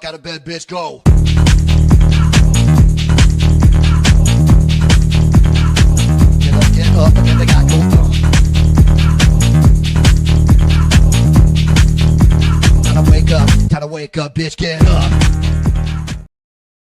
fuck out of bed, bitch. Go. Get up and get the guy go. Time to wake up, bitch. Get up.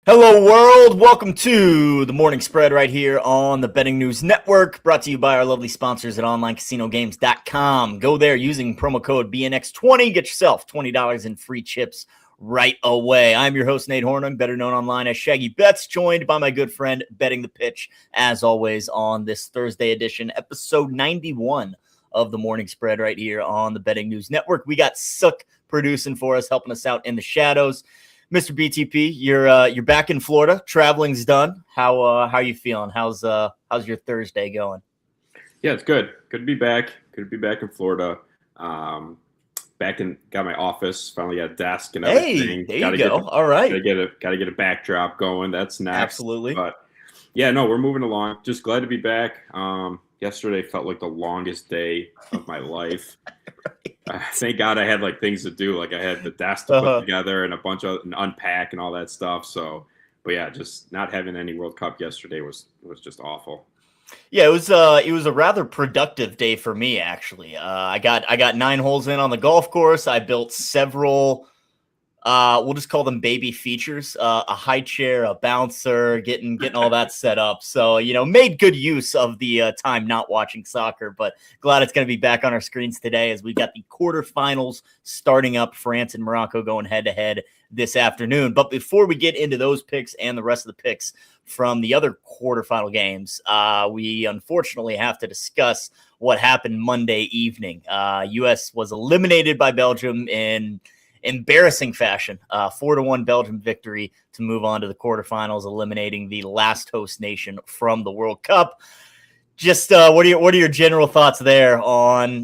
Hello, world. Welcome to the morning spread right here on the Betting News Network, brought to you by our lovely sponsors at onlinecasinogames.com. Go there using promo code BNX20. Get yourself $20 in free chips right away. I'm your host, Nate Hornung, better known online as Shaggy Bets, joined by my good friend Betting the Pitch, as always, on this Thursday edition, episode 91 of the morning spread right here on the Betting News Network. We got Sook producing for us, helping us out in the shadows. Mr. BTP, you're back in Florida. Traveling's done. How are you feeling? How's your Thursday going? Yeah, it's good. Good to be back. Good to be back in Florida. Got my office. Finally got a desk and everything. Hey, there you go. All right. Gotta get a backdrop going. That's next. Absolutely. But yeah, no, we're moving along. Just glad to be back. Yesterday felt like the longest day of my life. Thank God I had like things to do. Like I had the desk to put together and a bunch of and unpack and all that stuff. So, but yeah, just not having any World Cup yesterday was just awful. Yeah, it was a rather productive day for me actually. I got 9 holes in on the golf course. I built several. We'll just call them baby features, a high chair, a bouncer, getting all that set up. So, made good use of the time not watching soccer, but glad it's going to be back on our screens today as we got the quarterfinals starting up, France and Morocco going head to head this afternoon. But before we get into those picks and the rest of the picks from the other quarterfinal games, we unfortunately have to discuss what happened Monday evening. U.S. was eliminated by Belgium in embarrassing fashion, 4-1 Belgium victory to move on to the quarterfinals, eliminating the last host nation from the World Cup. Just what are your general thoughts there on,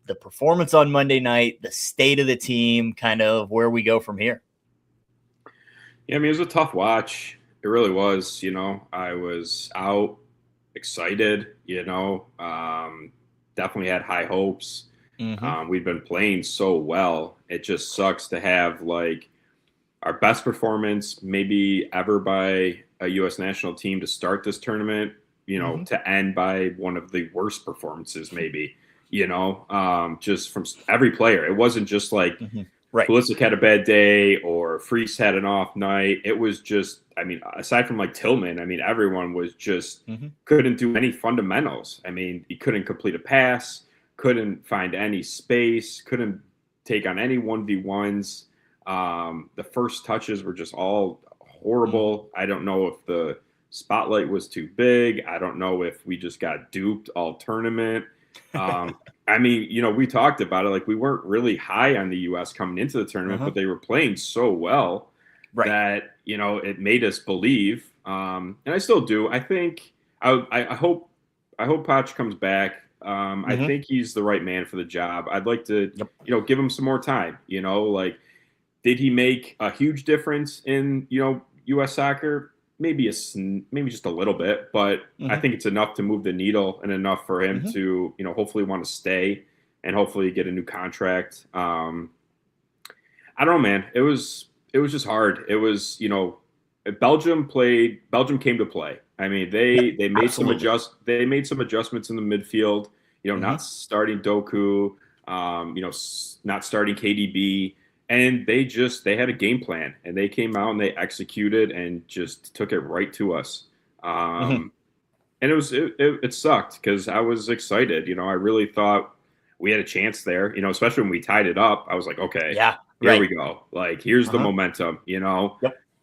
the performance on Monday night, the state of the team, kind of where we go from here? Yeah, it was a tough watch. It really was. I was out, excited. Definitely had high hopes. Mm-hmm. We've been playing so well. It just sucks to have like our best performance maybe ever by a U.S. national team to start this tournament, mm-hmm. to end by one of the worst performances maybe, just from every player. It wasn't just like mm-hmm. Right. Pulisic had a bad day or Freese had an off night. It was just, aside from like Tillman, everyone was just mm-hmm. couldn't do any fundamentals. He couldn't complete a pass. Couldn't find any space, couldn't take on any 1v1s. The first touches were just all horrible. I don't know if the spotlight was too big. I don't know if we just got duped all tournament. We talked about it. Like we weren't really high on the U.S. coming into the tournament, but they were playing so well that, it made us believe. And I still do. I think I hope Poch comes back. Mm-hmm. I think he's the right man for the job. I'd like to, give him some more time. Did he make a huge difference in, U.S. soccer? Maybe just a little bit, but mm-hmm. I think it's enough to move the needle and enough for him mm-hmm. to, hopefully want to stay and hopefully get a new contract. I don't know, man. It was just hard. It was, Belgium came to play. They made some adjustments in the midfield. Mm-hmm. Not starting Doku, not starting KDB, and they had a game plan and they came out and they executed and just took it right to us. Mm-hmm. And it sucked because I was excited. I really thought we had a chance there. Especially when we tied it up, I was like, okay, here we go. Like here's the momentum. Yep.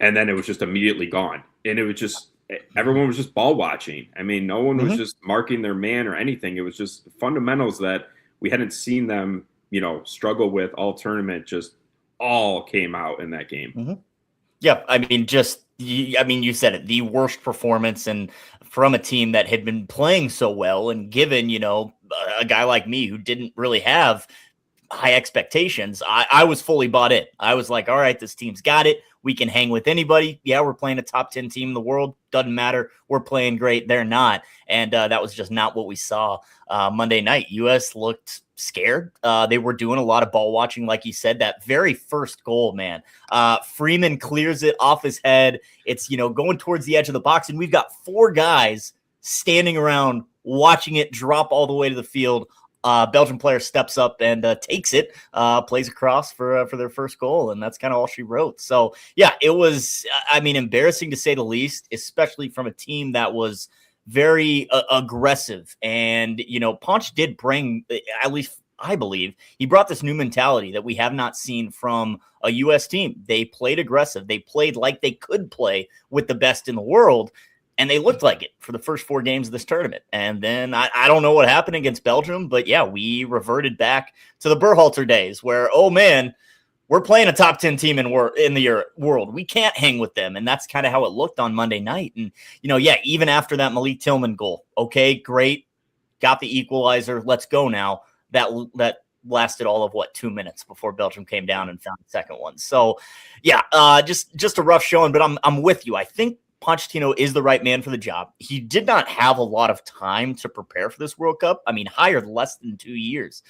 And then it was just immediately gone, and it was just. Everyone was just ball watching. No one was mm-hmm. just marking their man or anything. It was just fundamentals that we hadn't seen them, struggle with all tournament. Just all came out in that game. Mm-hmm. Yeah, you said it. The worst performance, and from a team that had been playing so well, and given a guy like me who didn't really have high expectations, I was fully bought in. I was like, all right, this team's got it. We can hang with anybody. Yeah, we're playing a top 10 team in the world. Doesn't matter. We're playing great. They're not. And that was just not what we saw Monday night. U.S. looked scared. They were doing a lot of ball watching, like you said. That very first goal, man. Freeman clears it off his head. It's, going towards the edge of the box, and we've got 4 guys standing around watching it drop all the way to the field. Belgian player steps up and takes it, plays across for their first goal, and that's kind of all she wrote. So, yeah, it was, embarrassing to say the least, especially from a team that was very aggressive. And, Ponch did bring, at least I believe, he brought this new mentality that we have not seen from a U.S. team. They played aggressive. They played like they could play with the best in the world. And they looked like it for the first 4 games of this tournament. And then I don't know what happened against Belgium, but yeah, we reverted back to the Berhalter days where, oh man, we're playing a top 10 team in the world. We can't hang with them. And that's kind of how it looked on Monday night. And, even after that Malik Tillman goal, okay, great. Got the equalizer. Let's go now. That lasted all of 2 minutes before Belgium came down and found the second one. So yeah, just a rough showing, but I'm with you. I think Pochettino is the right man for the job. He did not have a lot of time to prepare for this World Cup. Hired less than 2 years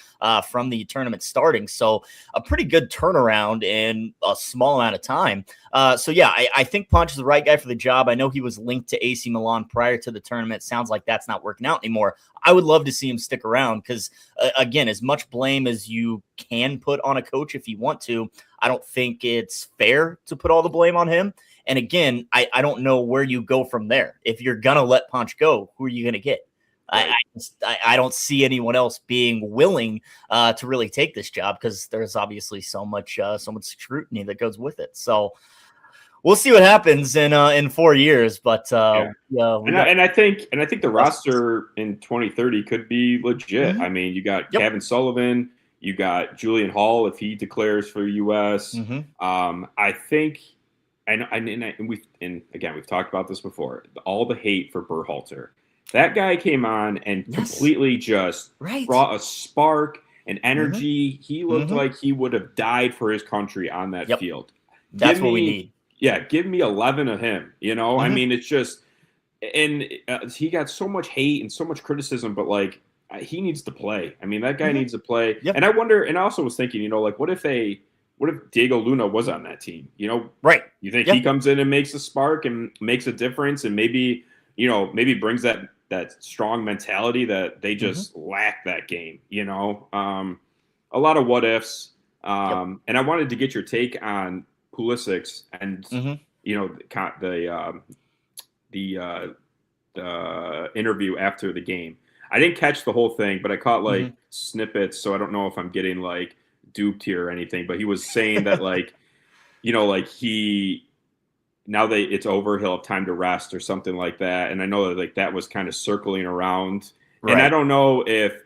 from the tournament starting. So a pretty good turnaround in a small amount of time. I think Ponch is the right guy for the job. I know he was linked to AC Milan prior to the tournament. Sounds like that's not working out anymore. I would love to see him stick around because, again, as much blame as you can put on a coach if you want to, I don't think it's fair to put all the blame on him. And again, I don't know where you go from there. If you're going to let Ponch go, who are you going to get? Right. I don't see anyone else being willing to really take this job because there's obviously so much scrutiny that goes with it. So we'll see what happens in 4 years. But I think the roster in 2030 could be legit. Mm-hmm. You got Kevin Sullivan, you got Julian Hall if he declares for U.S. Mm-hmm. I think. We've talked about this before. All the hate for Berhalter. That guy came on and completely just brought a spark and energy. Mm-hmm. He looked like he would have died for his country on that field. That's what we need. Yeah, give me 11 of him. Mm-hmm. It's just, and he got so much hate and so much criticism, but he needs to play. That guy needs to play. Yep. And I wonder, and I also was thinking, what if Diego Luna was on that team? Right. You think he comes in and makes a spark and makes a difference and maybe brings that strong mentality that they just lack that game, a lot of what ifs. And I wanted to get your take on Pulisic and, the interview after the game. I didn't catch the whole thing, but I caught snippets. So I don't know if I'm getting duped here or anything, but he was saying that now that it's over, he'll have time to rest or something like that. And I know that that was kind of circling around. Right. And I don't know if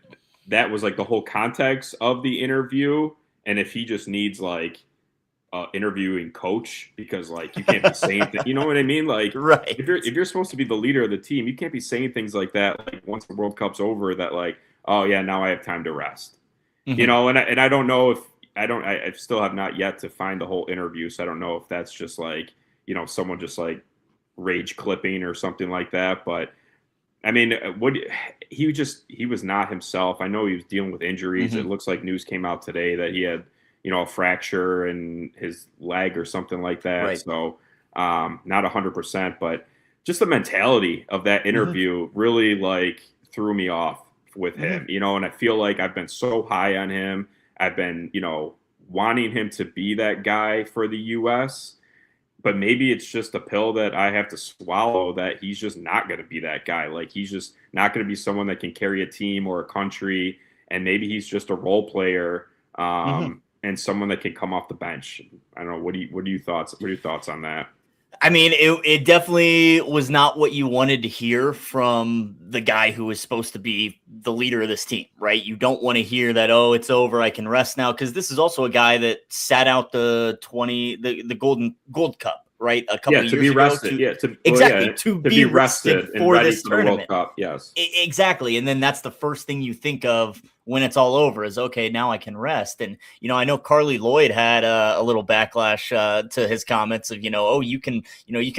that was the whole context of the interview and if he just needs interviewing coach because you can't be saying things, you know what I mean? Right. If you're supposed to be the leader of the team, you can't be saying things like that once the World Cup's over that oh yeah, now I have time to rest. Mm-hmm. And I don't know if I still have not yet to find the whole interview, so I don't know if that's just someone just rage clipping or something like that. But he was not himself. I know he was dealing with injuries. Mm-hmm. It looks like news came out today that he had a fracture in his leg or something like that. Right. So not 100%, but just the mentality of that interview really threw me off with him, and I feel like I've been so high on him. I've been, wanting him to be that guy for the U.S., but maybe it's just a pill that I have to swallow that he's just not going to be that guy. He's just not going to be someone that can carry a team or a country, and maybe he's just a role player and someone that can come off the bench. I don't know. What are your thoughts on that? It definitely was not what you wanted to hear from the guy who was supposed to be the leader of this team, right? You don't want to hear that, oh, it's over, I can rest now, because this is also a guy that sat out the Gold Cup, right? A couple of to years be ago. rested. To to be be rested and for ready this for the World tournament. Cup. Yes. Exactly. And then that's the first thing you think of when it's all over is, okay, now I can rest. And, I know Carly Lloyd had a little backlash to his comments of, oh, you can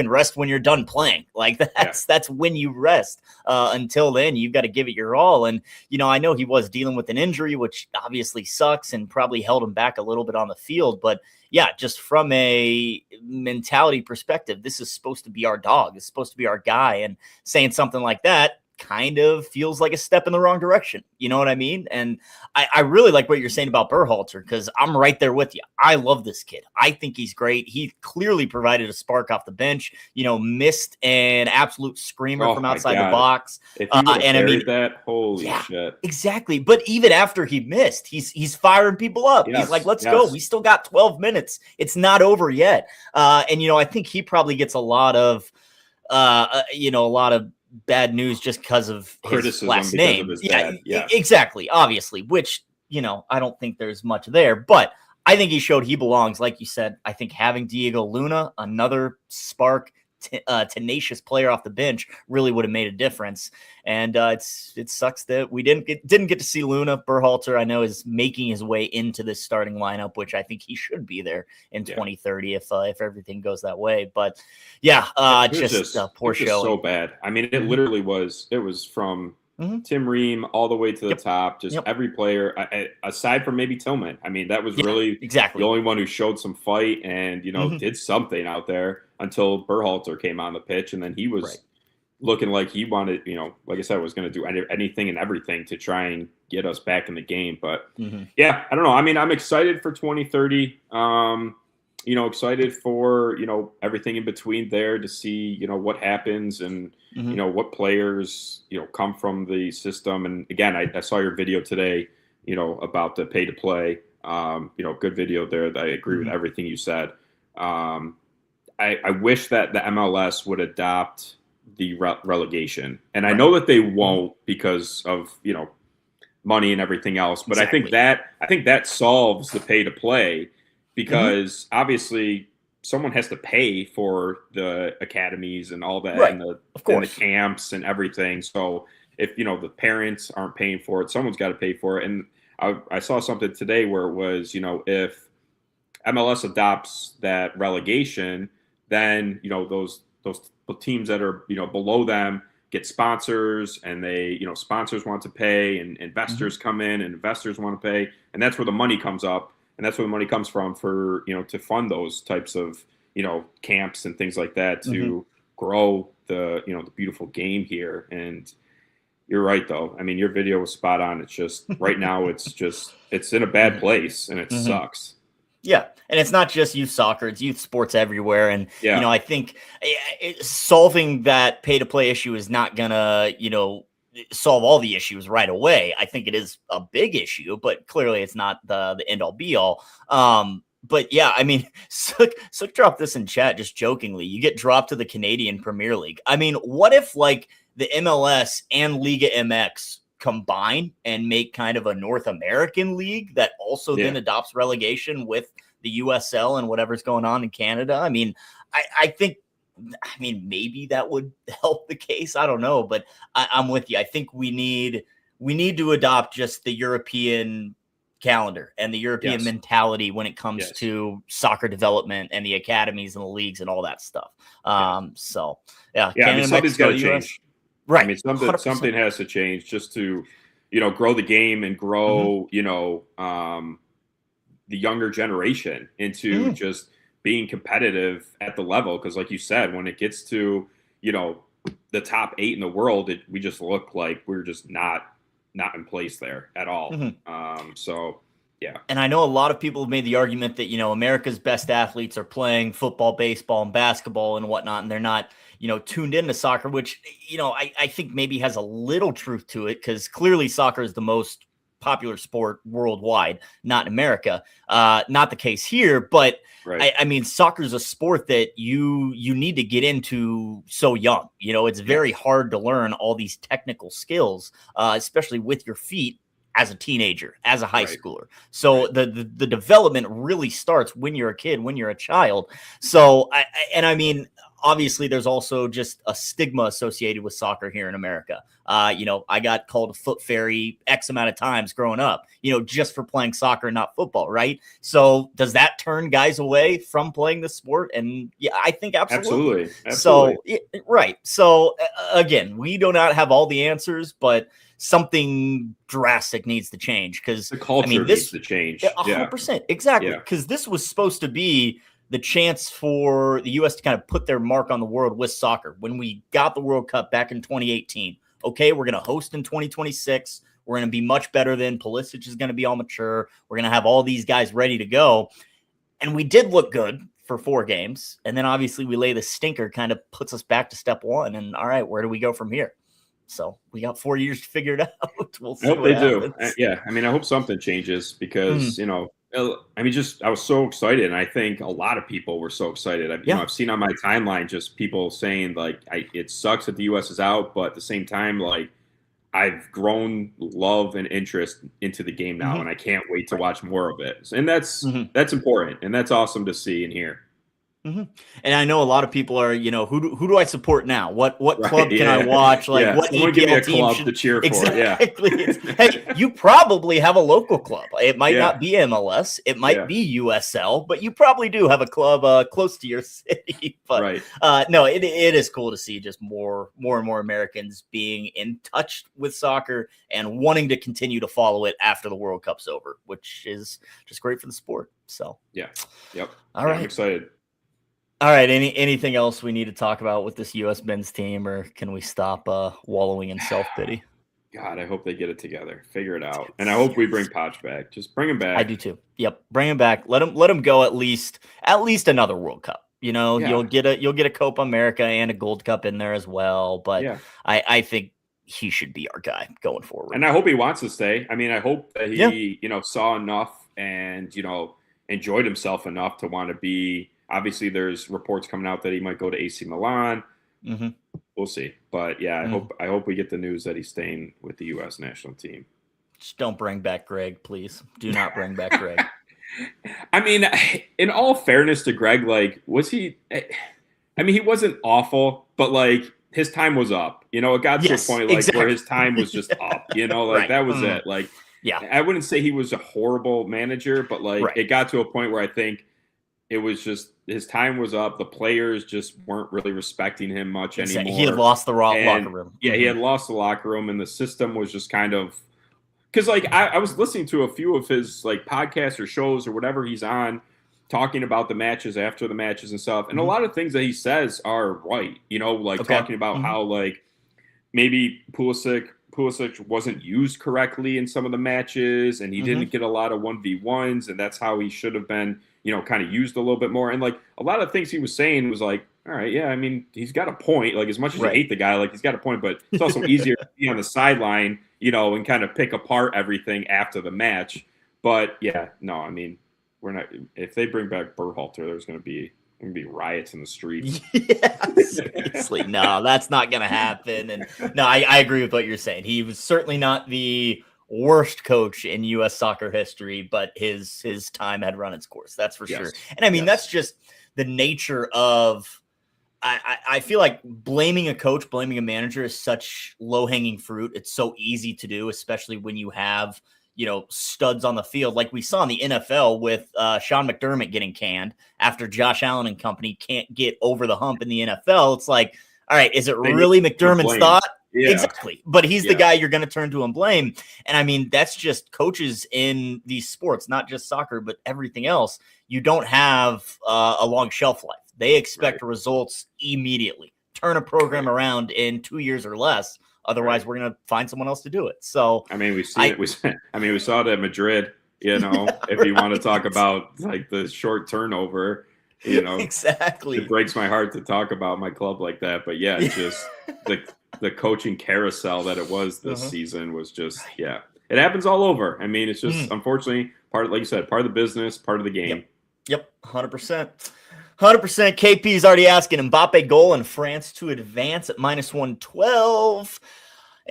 rest when you're done playing. Like that's when you rest. Until then, you've got to give it your all. And, I know he was dealing with an injury, which obviously sucks and probably held him back a little bit on the field. But yeah, just from a mentality perspective, this is supposed to be our dog. It's supposed to be our guy. And saying something like that kind of feels like a step in the wrong direction. You know what I mean? And I really like what you're saying about Berhalter, because I'm right there with you. I love this kid. I think he's great. He clearly provided a spark off the bench, missed an absolute screamer from outside the box. If he would have buried that, holy shit. Exactly. But even after he missed, he's firing people up. Yes, he's like, let's go. We still got 12 minutes. It's not over yet. And, I think he probably gets a lot of, bad news just because of his last name. Of his dad. Exactly. Obviously, which, I don't think there's much there, but I think he showed he belongs. Like you said, I think having Diego Luna, another spark, tenacious player off the bench, really would have made a difference. And it sucks that we didn't get to see Luna. Berhalter, I know, is making his way into this starting lineup, which I think he should be there in 2030 if everything goes that way. But yeah, just poor show. So bad. I mean, it literally was. It was from Tim Ream all the way to the top. Just every player, aside from maybe Tillman. I mean, that was really the only one who showed some fight and did something out there until Berhalter came on the pitch, and then he was looking like he wanted, like I said, was going to do anything and everything to try and get us back in the game. But yeah, I don't know. I mean, I'm excited for 2030. Excited for, everything in between there to see, what happens and, what players, come from the system. And again, I saw your video today, about the pay to play, good video there. I agree with everything you said. I wish that the MLS would adopt the relegation. And I know that they won't because of, money and everything else. But I think that solves the pay to play, because obviously someone has to pay for the academies and all that and the camps and everything. So if, the parents aren't paying for it, someone's got to pay for it. And I saw something today where it was, if MLS adopts that relegation, then, those teams that are, below them get sponsors, and they, sponsors want to pay, and investors come in and investors want to pay. And that's where the money comes up. And that's where the money comes from for, to fund those types of, camps and things like that to grow the, the beautiful game here. And you're right, though. I mean, your video was spot on. It's just right now it's in a bad place, and it sucks. Yeah. And it's not just youth soccer, it's youth sports everywhere. And, I think solving that pay to play issue is not going to, solve all the issues right away. I think it is a big issue, but clearly it's not the end all be all. But yeah, I mean, Sook dropped this in chat just jokingly. You get dropped to the Canadian Premier League. I mean, what if like the MLS and Liga MX combine and make kind of a North American league that also then adopts relegation with the USL and whatever's going on in Canada? I mean, I think maybe that would help the case. I don't know, but I'm with you. I think we need to adopt just the European calendar and the European mentality when it comes to soccer development and the academies and the leagues and all that stuff. So yeah. I mean, something's got to change. Right. I mean, something has to change just to, grow the game and grow, the younger generation into just being competitive at the level. Because like you said, when it gets to, the top 8 in the world, we just look like we're just not in place there at all. So, yeah. And I know a lot of people have made the argument that, America's best athletes are playing football, baseball, and basketball and whatnot, and they're not, tuned into soccer, which, I think maybe has a little truth to it, because clearly soccer is the most popular sport worldwide, not in America. Not the case here, but I mean, soccer is a sport that you need to get into so young. It's very hard to learn all these technical skills, especially with your feet as a teenager, as a high schooler. So the development really starts when you're a kid, when you're a child. So, I mean, obviously there's also just a stigma associated with soccer here in America. I got called a foot fairy X amount of times growing up, just for playing soccer, not football. Right. So does that turn guys away from playing the sport? And yeah, I think absolutely. So, right. So again, we do not have all the answers, but something drastic needs to change, because the culture needs to change. 100%. Exactly. Because this was supposed to be the chance for the U.S. to kind of put their mark on the world with soccer. When we got the World Cup back in 2018, okay, we're going to host in 2026. We're going to be much better then. Pulisic is going to be all mature. We're going to have all these guys ready to go. And we did look good for 4 games. And then obviously we lay the stinker, kind of puts us back to step 1. And all right, where do we go from here? So we got 4 years to figure it out. We'll see. I hope they do. Yeah. I mean, I hope something changes, because, I mean, I was so excited. And I think a lot of people were so excited. I've seen on my timeline just people saying, like, it sucks that the U.S. is out, but at the same time, like, I've grown love and interest into the game now, and I can't wait to watch more of it. And that's important, and that's awesome to see and hear. And I know a lot of people are, who do I support now? What club can I watch? Like, what EPL give me a club to cheer for? Exactly. Hey, you probably have a local club. It might not be MLS. It might be USL, but you probably do have a club close to your city. But no, it is cool to see just more and more Americans being in touch with soccer and wanting to continue to follow it after the World Cup's over, which is just great for the sport. So all right, I'm excited. All right. Anything else we need to talk about with this U.S. men's team, or can we stop wallowing in self-pity? God, I hope they get it together, figure it out, and I hope we bring Poch back. Just bring him back. I do too. Yep, bring him back. Let him go at least another World Cup. You'll get a Copa America and a Gold Cup in there as well. But I think he should be our guy going forward. And I hope he wants to stay. I mean, I hope that he saw enough and enjoyed himself enough to want to be. Obviously, there's reports coming out that he might go to AC Milan. We'll see. But I hope we get the news that he's staying with the U.S. national team. Just don't bring back Greg, please. Do not bring back Greg. I mean, in all fairness to Greg, like, was he? I mean, he wasn't awful, but like his time was up. It got to a point where his time was just up. That was it. Like, I wouldn't say he was a horrible manager, but like it got to a point where I think it was just his time was up. The players just weren't really respecting him much anymore. He had lost the locker room. Yeah, he had lost the locker room, and the system was just kind of because like I was listening to a few of his like podcasts or shows or whatever he's on, talking about the matches after the matches and stuff. And a lot of things that he says are right. Talking about how like maybe Pulisic wasn't used correctly in some of the matches, and he didn't get a lot of 1v1s, and that's how he should have been. Kind of used a little bit more. And like a lot of things he was saying was like, all right, yeah, I mean, he's got a point. Like as much as you hate the guy, like he's got a point, but it's also easier to be on the sideline, and kind of pick apart everything after the match. But I mean, we're not, if they bring back Berhalter, there's going to be riots in the streets. Seriously. No, that's not going to happen. And no, I agree with what you're saying. He was certainly not the worst coach in U.S. soccer history, but his time had run its course. That's for sure. And I mean, that's just the nature of. I feel like blaming a coach, blaming a manager is such low-hanging fruit. It's so easy to do, especially when you have studs on the field, like we saw in the NFL with Sean McDermott getting canned after Josh Allen and company can't get over the hump in the NFL. It's like, all right, is it really McDermott's thought? Yeah. Exactly. But he's the guy you're going to turn to and blame. And I mean, that's just coaches in these sports, not just soccer, but everything else. You don't have a long shelf life. They expect results immediately. Turn a program around in 2 years or less. Otherwise, we're going to find someone else to do it. So, I mean, we saw it at Madrid, if you want to talk about like the short turnover, exactly. It breaks my heart to talk about my club like that. But it's just the coaching carousel that it was this season was just, it happens all over. I mean, it's just, unfortunately, like you said, part of the business, part of the game. Yep. 100%. 100%. KP's already asking Mbappe goal in France to advance at -112.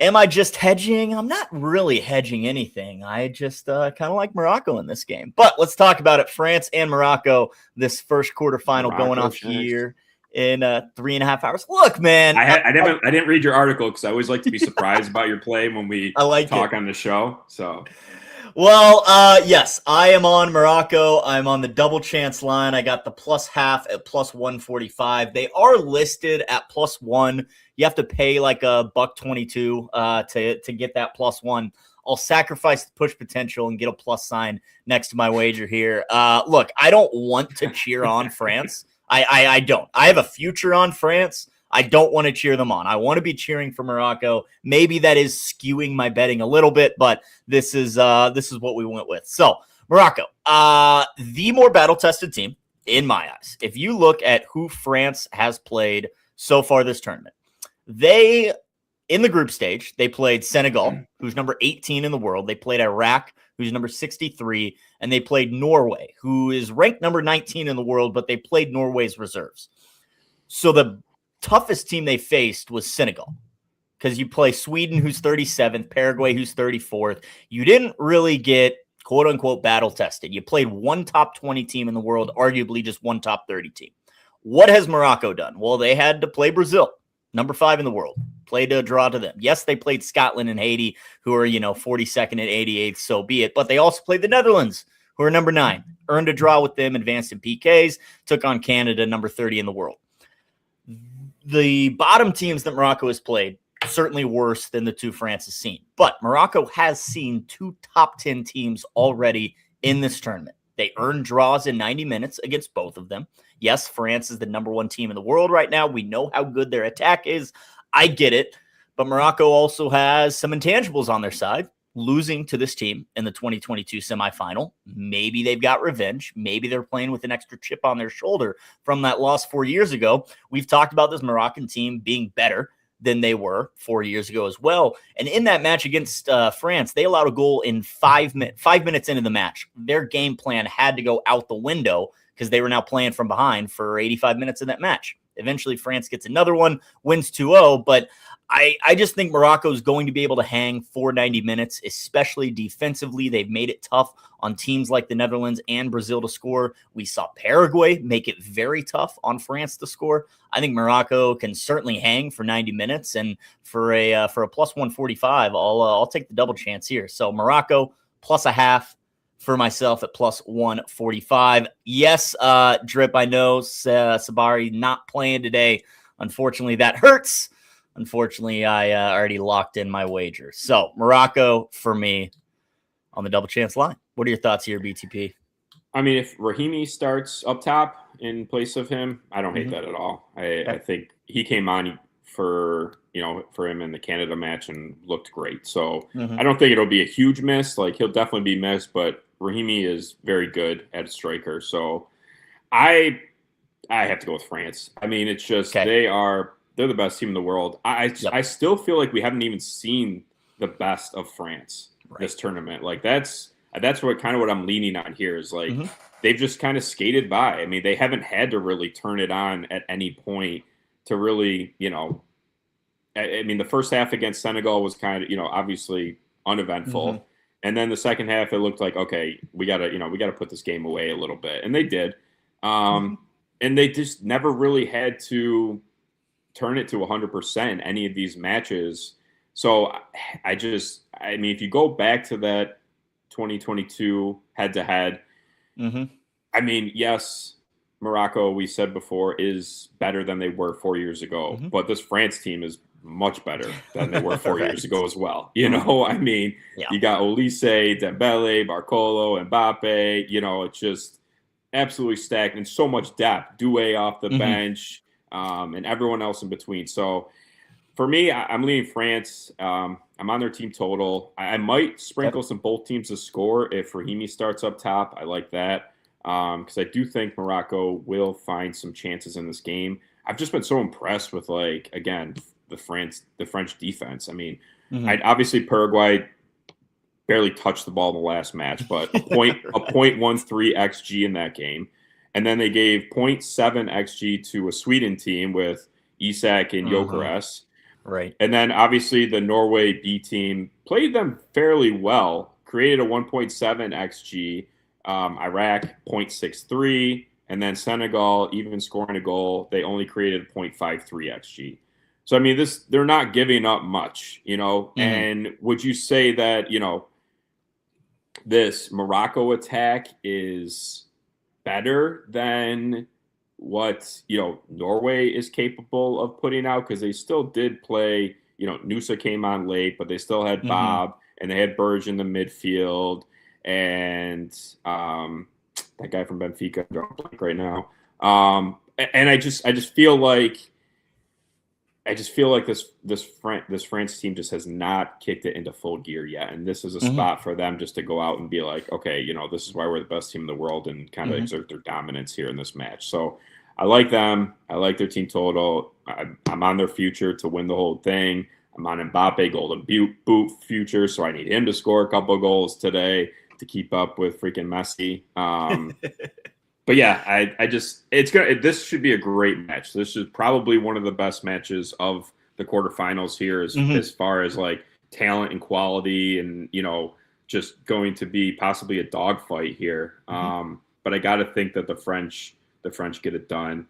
Am I just hedging? I'm not really hedging anything. I just kind of like Morocco in this game. But let's talk about it. France and Morocco, this first quarterfinal going off here in 3.5 hours. Look, man. I didn't read your article because I always like to be surprised about your play when we talk on the show. So, well, yes, I am on Morocco. I'm on the double chance line. I got the +half at +145. They are listed at +1. You have to pay like $1.22 to get that +1. I'll sacrifice the push potential and get a plus sign next to my wager here. Look, I don't want to cheer on France. I don't. I have a future on France. I don't want to cheer them on. I want to be cheering for Morocco. Maybe that is skewing my betting a little bit, but this is what we went with. So Morocco, the more battle-tested team in my eyes. If you look at who France has played so far this tournament, they in the group stage they played Senegal, who's number 18 in the world. They played Iraq, who's number 63, and they played Norway, who is ranked number 19 in the world, but they played Norway's reserves. So the toughest team they faced was Senegal, because you play Sweden, who's 37th, Paraguay, who's 34th. You didn't really get quote unquote battle tested. You played one top 20 team in the world, arguably just one top 30 team. What has Morocco done? Well, they had to play Brazil, number 5 in the world, played a draw to them. Yes, they played Scotland and Haiti, who are, 42nd and 88th, so be it. But they also played the Netherlands, who are number 9, earned a draw with them, advanced in PKs, took on Canada, number 30 in the world. The bottom teams that Morocco has played, certainly worse than the two France has seen. But Morocco has seen 2 top 10 teams already in this tournament. They earned draws in 90 minutes against both of them. Yes, France is the number 1 team in the world right now. We know how good their attack is. I get it. But Morocco also has some intangibles on their side. Losing to this team in the 2022 semifinal. Maybe they've got revenge. Maybe they're playing with an extra chip on their shoulder from that loss 4 years ago. We've talked about this Moroccan team being better than they were 4 years ago as well. And in that match against France, they allowed a goal in 5 minutes into the match. Their game plan had to go out the window because they were now playing from behind for 85 minutes of that match. Eventually, France gets another one, wins 2-0, but I just think Morocco is going to be able to hang for 90 minutes, especially defensively. They've made it tough on teams like the Netherlands and Brazil to score. We saw Paraguay make it very tough on France to score. I think Morocco can certainly hang for 90 minutes, and for a +145, I'll take the double chance here. So Morocco +0.5 for myself at +145. Yes, Drip, I know Sabari not playing today. Unfortunately, that hurts. Unfortunately, I already locked in my wager. So Morocco for me on the double chance line. What are your thoughts here, BTP? I mean, if Rahimi starts up top in place of him, I don't hate that at all. I think he came on for him in the Canada match and looked great. So I don't think it'll be a huge miss. Like, he'll definitely be missed, but Rahimi is very good at a striker. So I have to go with France. I mean, it's just they're the best team in the world. I still feel like we haven't even seen the best of France this tournament. Like, that's what I'm leaning on here is like they've just kind of skated by. I mean, they haven't had to really turn it on at any point to really, I mean, the first half against Senegal was kind of, obviously uneventful. And then the second half, it looked like, okay, we gotta put this game away a little bit. And they did. And they just never really had to turn it to 100% any of these matches. So I mean, if you go back to that 2022 head-to-head, I mean, yes, Morocco, we said before, is better than they were 4 years ago. But this France team is much better than they were 4 years ago as well. I mean, you got Olise, Dembele, Barcolo, Mbappe. It's just absolutely stacked and so much depth. Doué off the bench. And everyone else in between. So for me, I'm leaning France. I'm on their team total. I might sprinkle some both teams to score if Rahimi starts up top. I like that because I do think Morocco will find some chances in this game. I've just been so impressed with, like, again, the French defense. I mean, obviously Paraguay barely touched the ball in the last match, but a .13 XG in that game. And then they gave 0.7 XG to a Sweden team with Isak and Gyökeres. Right. And then obviously the Norway B team played them fairly well, created a 1.7 XG, Iraq 0.63, and then Senegal, even scoring a goal, they only created 0.53 XG. So, I mean, they're not giving up much, and would you say that, this Morocco attack is better than what Norway is capable of putting out? Because they still did play, Nusa came on late, but they still had Bob and they had Burge in the midfield, and that guy from Benfica, I'm drawing a blank right now. And I just feel like this France team just has not kicked it into full gear yet, and this is a spot for them just to go out and be like, okay, this is why we're the best team in the world, and kind of exert their dominance here in this match. So I like them. I like their team total. I'm on their future to win the whole thing. I'm on Mbappe golden boot future, so I need him to score a couple of goals today to keep up with freaking Messi. But yeah, this should be a great match. This is probably one of the best matches of the quarterfinals here, as far as like talent and quality, and just going to be possibly a dogfight here. But I got to think that the French get it done.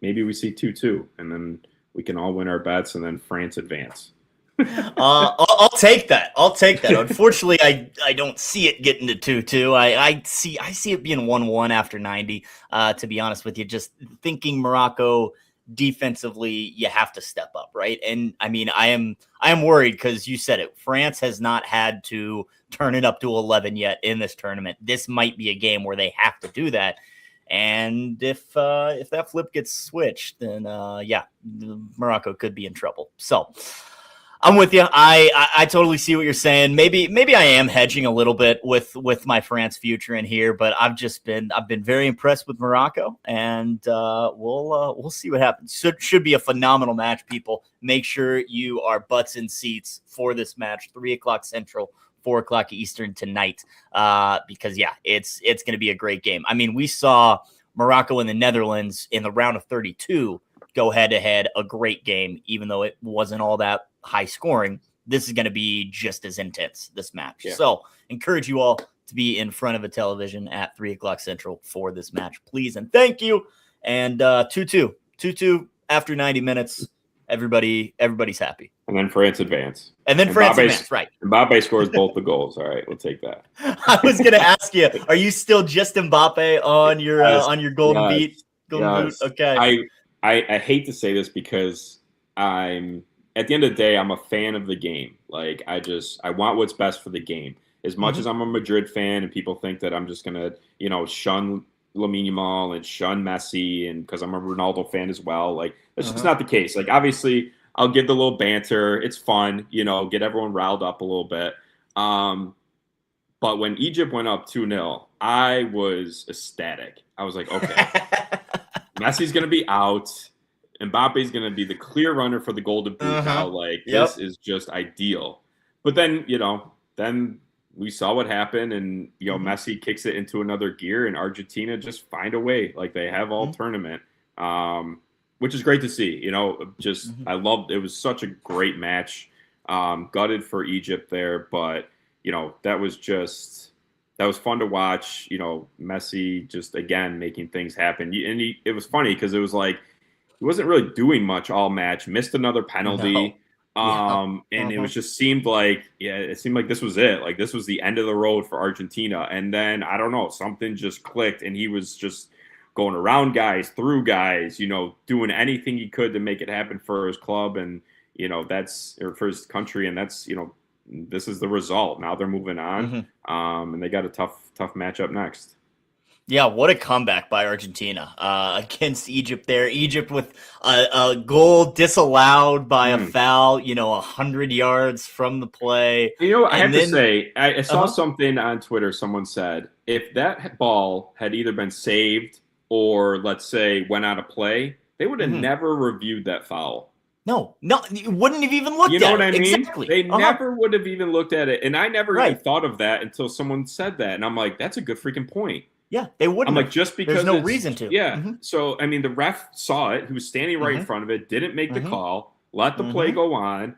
Maybe we see 2-2, and then we can all win our bets, and then France advance. I'll take that. Unfortunately, I don't see it getting to 2-2. I see it being 1-1 after 90. To be honest with you, just thinking Morocco defensively, you have to step up, right? And I mean, I am worried because you said it. France has not had to turn it up to 11 yet in this tournament. This might be a game where they have to do that. And if that flip gets switched, then Morocco could be in trouble. So I'm with you. I totally see what you're saying. Maybe I am hedging a little bit with my France future in here, but I've been very impressed with Morocco, and we'll see what happens. Should be a phenomenal match, people. Make sure you are butts in seats for this match, 3:00 Central, 4:00 Eastern tonight, because it's going to be a great game. I mean, we saw Morocco and the Netherlands in the round of 32 go head to head, a great game, even though it wasn't all that high scoring. This is going to be just as intense, this match. Yeah. So encourage you all to be in front of a television at 3:00 Central for this match, please. And thank you. And 2-2 after 90 minutes. Everybody's happy. And then France advance. And then France advance, right. Mbappe scores both the goals. All right, we'll take that. I was going to ask you, are you still just Mbappe on your golden beat? Golden boot? Okay. I hate to say this because at the end of the day, I'm a fan of the game. Like, I want what's best for the game. As much as I'm a Madrid fan and people think that I'm just going to, shun Lamine Yamal and shun Messi, and because I'm a Ronaldo fan as well, like, that's just not the case. Like, obviously, I'll give the little banter. It's fun, get everyone riled up a little bit. But when Egypt went up 2-0, I was ecstatic. I was like, okay, Messi's going to be out. Mbappe's going to be the clear runner for the golden boot now. Like, this is just ideal. But then, then we saw what happened, and, Messi kicks it into another gear, and Argentina just find a way like they have all tournament, which is great to see. I loved it. Was such a great match. Gutted for Egypt there, but, that was fun to watch. Messi just, again, making things happen. It was funny because it was like, he wasn't really doing much all match, missed another penalty. No. And it was just seemed like this was it. Like, this was the end of the road for Argentina. And then, I don't know, something just clicked, and he was just going around guys, through guys, doing anything he could to make it happen for his club and, for his country. And that's, this is the result. Now they're moving on. And they got a tough matchup next. Yeah, what a comeback by Argentina against Egypt there. Egypt with a goal disallowed by a foul, 100 yards from the play. I have to say, I saw something on Twitter. Someone said, if that ball had either been saved or, let's say, went out of play, they would have never reviewed that foul. No, you wouldn't have even looked at it. You know what I mean? Exactly. They never would have even looked at it. And I never even thought of that until someone said that. And I'm like, that's a good freaking point. Yeah, they wouldn't. I'm like, just because there's no reason to. Yeah. So, I mean, the ref saw it. He was standing right in front of it, didn't make the call. let the play go on,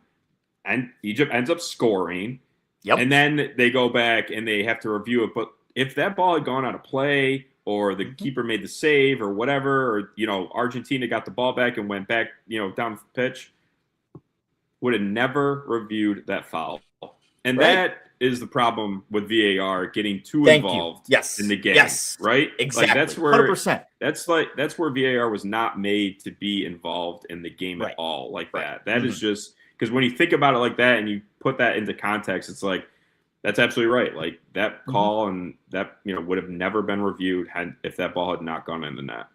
and Egypt ends up scoring. Yep. And then they go back and they have to review it. But if that ball had gone out of play, or the keeper made the save or whatever, or, Argentina got the ball back and went back, down the pitch, would have never reviewed that foul. And that is the problem with VAR getting too involved in the game. Yes. Right? Exactly. Like that's where 100%. That's where VAR was not made to be involved in the game at all like that. That is just because when you think about it like that and you put that into context, it's like, that's absolutely right. Like that call and that, would have never been reviewed if that ball had not gone in the net.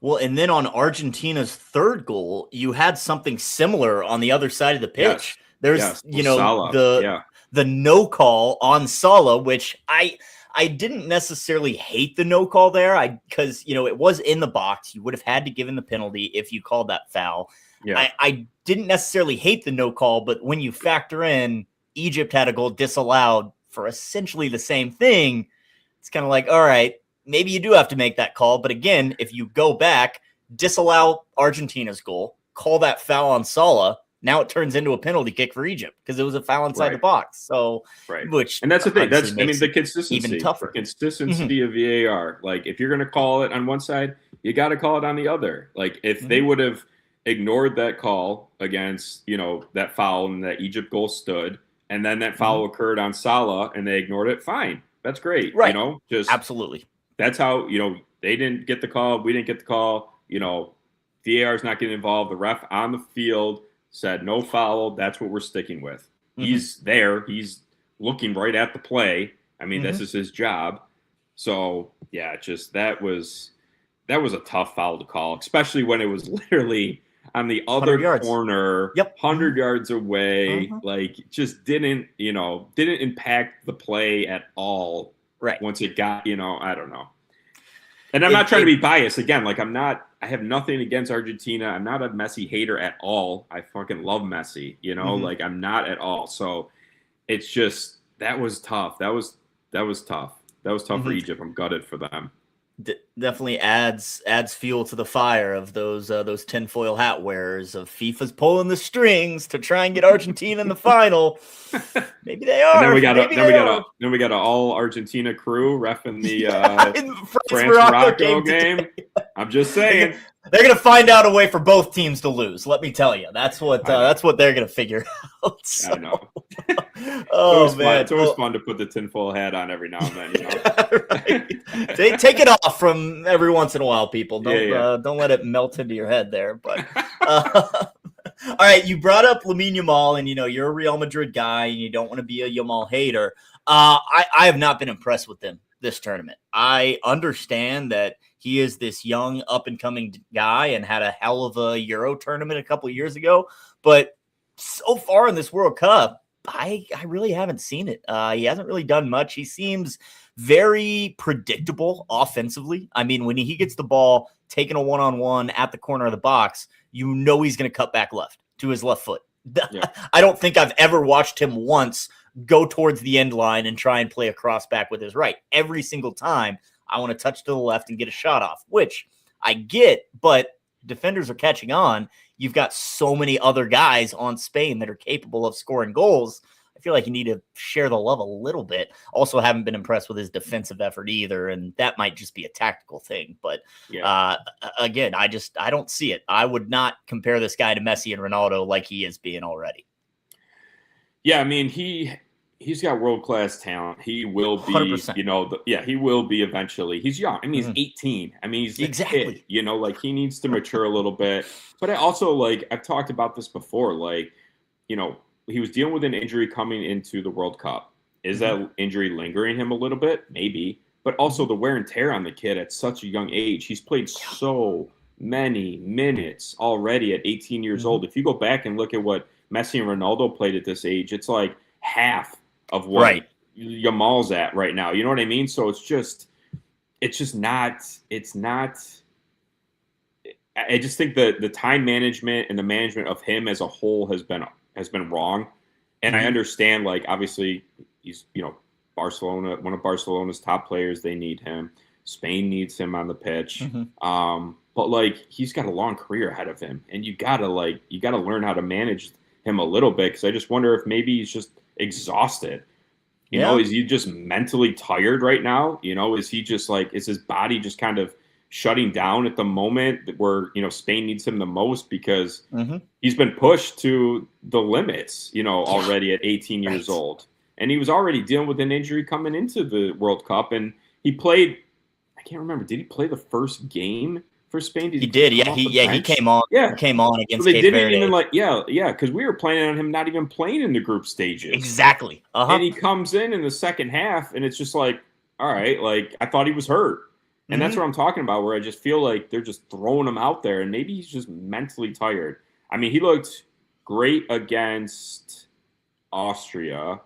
Well, and then on Argentina's third goal, you had something similar on the other side of the pitch. There's, Salah. the no call on Salah, which I didn't necessarily hate the no call there. Because, it was in the box. You would have had to give him the penalty if you called that foul. Yeah. I didn't necessarily hate the no call, but when you factor in Egypt had a goal disallowed for essentially the same thing, it's kind of like, all right, maybe you do have to make that call. But again, if you go back, disallow Argentina's goal, call that foul on Salah, now it turns into a penalty kick for Egypt because it was a foul inside the box. So, and that's the thing. The consistency, even tougher. The consistency of VAR. Like if you're going to call it on one side, you got to call it on the other. Like if they would have ignored that call against, that foul and that Egypt goal stood, and then that foul occurred on Salah and they ignored it, fine. That's great. Right. Just absolutely. That's how, they didn't get the call. We didn't get the call. VAR is not getting involved. The ref on the field said no foul. That's what we're sticking with. He's there. He's looking right at the play. I mean, this is his job. So, yeah, that was a tough foul to call, especially when it was literally on the other corner, 100 yards away, like just didn't impact the play at all. Right. Once it got, I don't know. And I'm not trying to be biased. Again, like I have nothing against Argentina. I'm not a Messi hater at all. I fucking love Messi, like I'm not at all. So it's just, that was tough. That was tough. That was tough for Egypt. I'm gutted for them. Definitely adds fuel to the fire of those tinfoil hat wearers of FIFA's pulling the strings to try and get Argentina in the final. Maybe they are. And then we got an all Argentina crew reffing the France-Morocco game. I'm just saying. They're going to find out a way for both teams to lose. Let me tell you, that's what they're going to figure out. So. I know. Man, it's always fun to put the tinfoil hat on every now and then. Right. Take it off from every once in a while, people. Don't let it melt into your head there. But all right, you brought up Lamine Yamal, and you're a Real Madrid guy, and you don't want to be a Yamal hater. I have not been impressed with him this tournament. I understand that he is this young up-and-coming guy and had a hell of a Euro tournament a couple of years ago. But so far in this World Cup, I really haven't seen it. He hasn't really done much. He seems very predictable offensively. I mean, when he gets the ball, taking a one-on-one at the corner of the box, he's going to cut back left to his left foot. Yeah. I don't think I've ever watched him once go towards the end line and try and play a cross back with his right. Every single time, I want to touch to the left and get a shot off, which I get, but defenders are catching on. You've got so many other guys on Spain that are capable of scoring goals. I feel like you need to share the love a little bit. Also, haven't been impressed with his defensive effort either, and that might just be a tactical thing. But again, I don't see it. I would not compare this guy to Messi and Ronaldo like he is being already. Yeah, I mean, he's got world-class talent. He will be, 100%. He will be eventually. He's young. I mean, he's 18. I mean, he's exactly. Kid, like he needs to mature a little bit. But I also, I've talked about this before, he was dealing with an injury coming into the World Cup. Is that injury lingering him a little bit? Maybe. But also the wear and tear on the kid at such a young age. He's played so many minutes already at 18 years old. If you go back and look at what Messi and Ronaldo played at this age, it's like half of what Yamal's at right now. You know what I mean? So it's just not. I just think the time management and the management of him as a whole has been wrong. And I understand, obviously he's, Barcelona, one of Barcelona's top players. They need him. Spain needs him on the pitch. but like he's got a long career ahead of him, and you gotta learn how to manage him a little bit, because I just wonder if maybe he's just exhausted. You know, is he just mentally tired right now? You know, is he just like, is his body just kind of shutting down at the moment where, you know, Spain needs him the most, because he's been pushed to the limits, you know, already at 18 years old. And he was already dealing with an injury coming into the World Cup. And he played, I can't remember, did he play the first game for Spain? He did. Yeah, he came on. Yeah, he came on against so they Cape didn't Verde. even like, because we were planning on him not even playing in the group stages. Exactly. And he comes in the second half, and it's just like, all right, like I thought he was hurt. And that's what I'm talking about, where I just feel like they're just throwing him out there, and maybe he's just mentally tired. I mean, he looked great against Austria.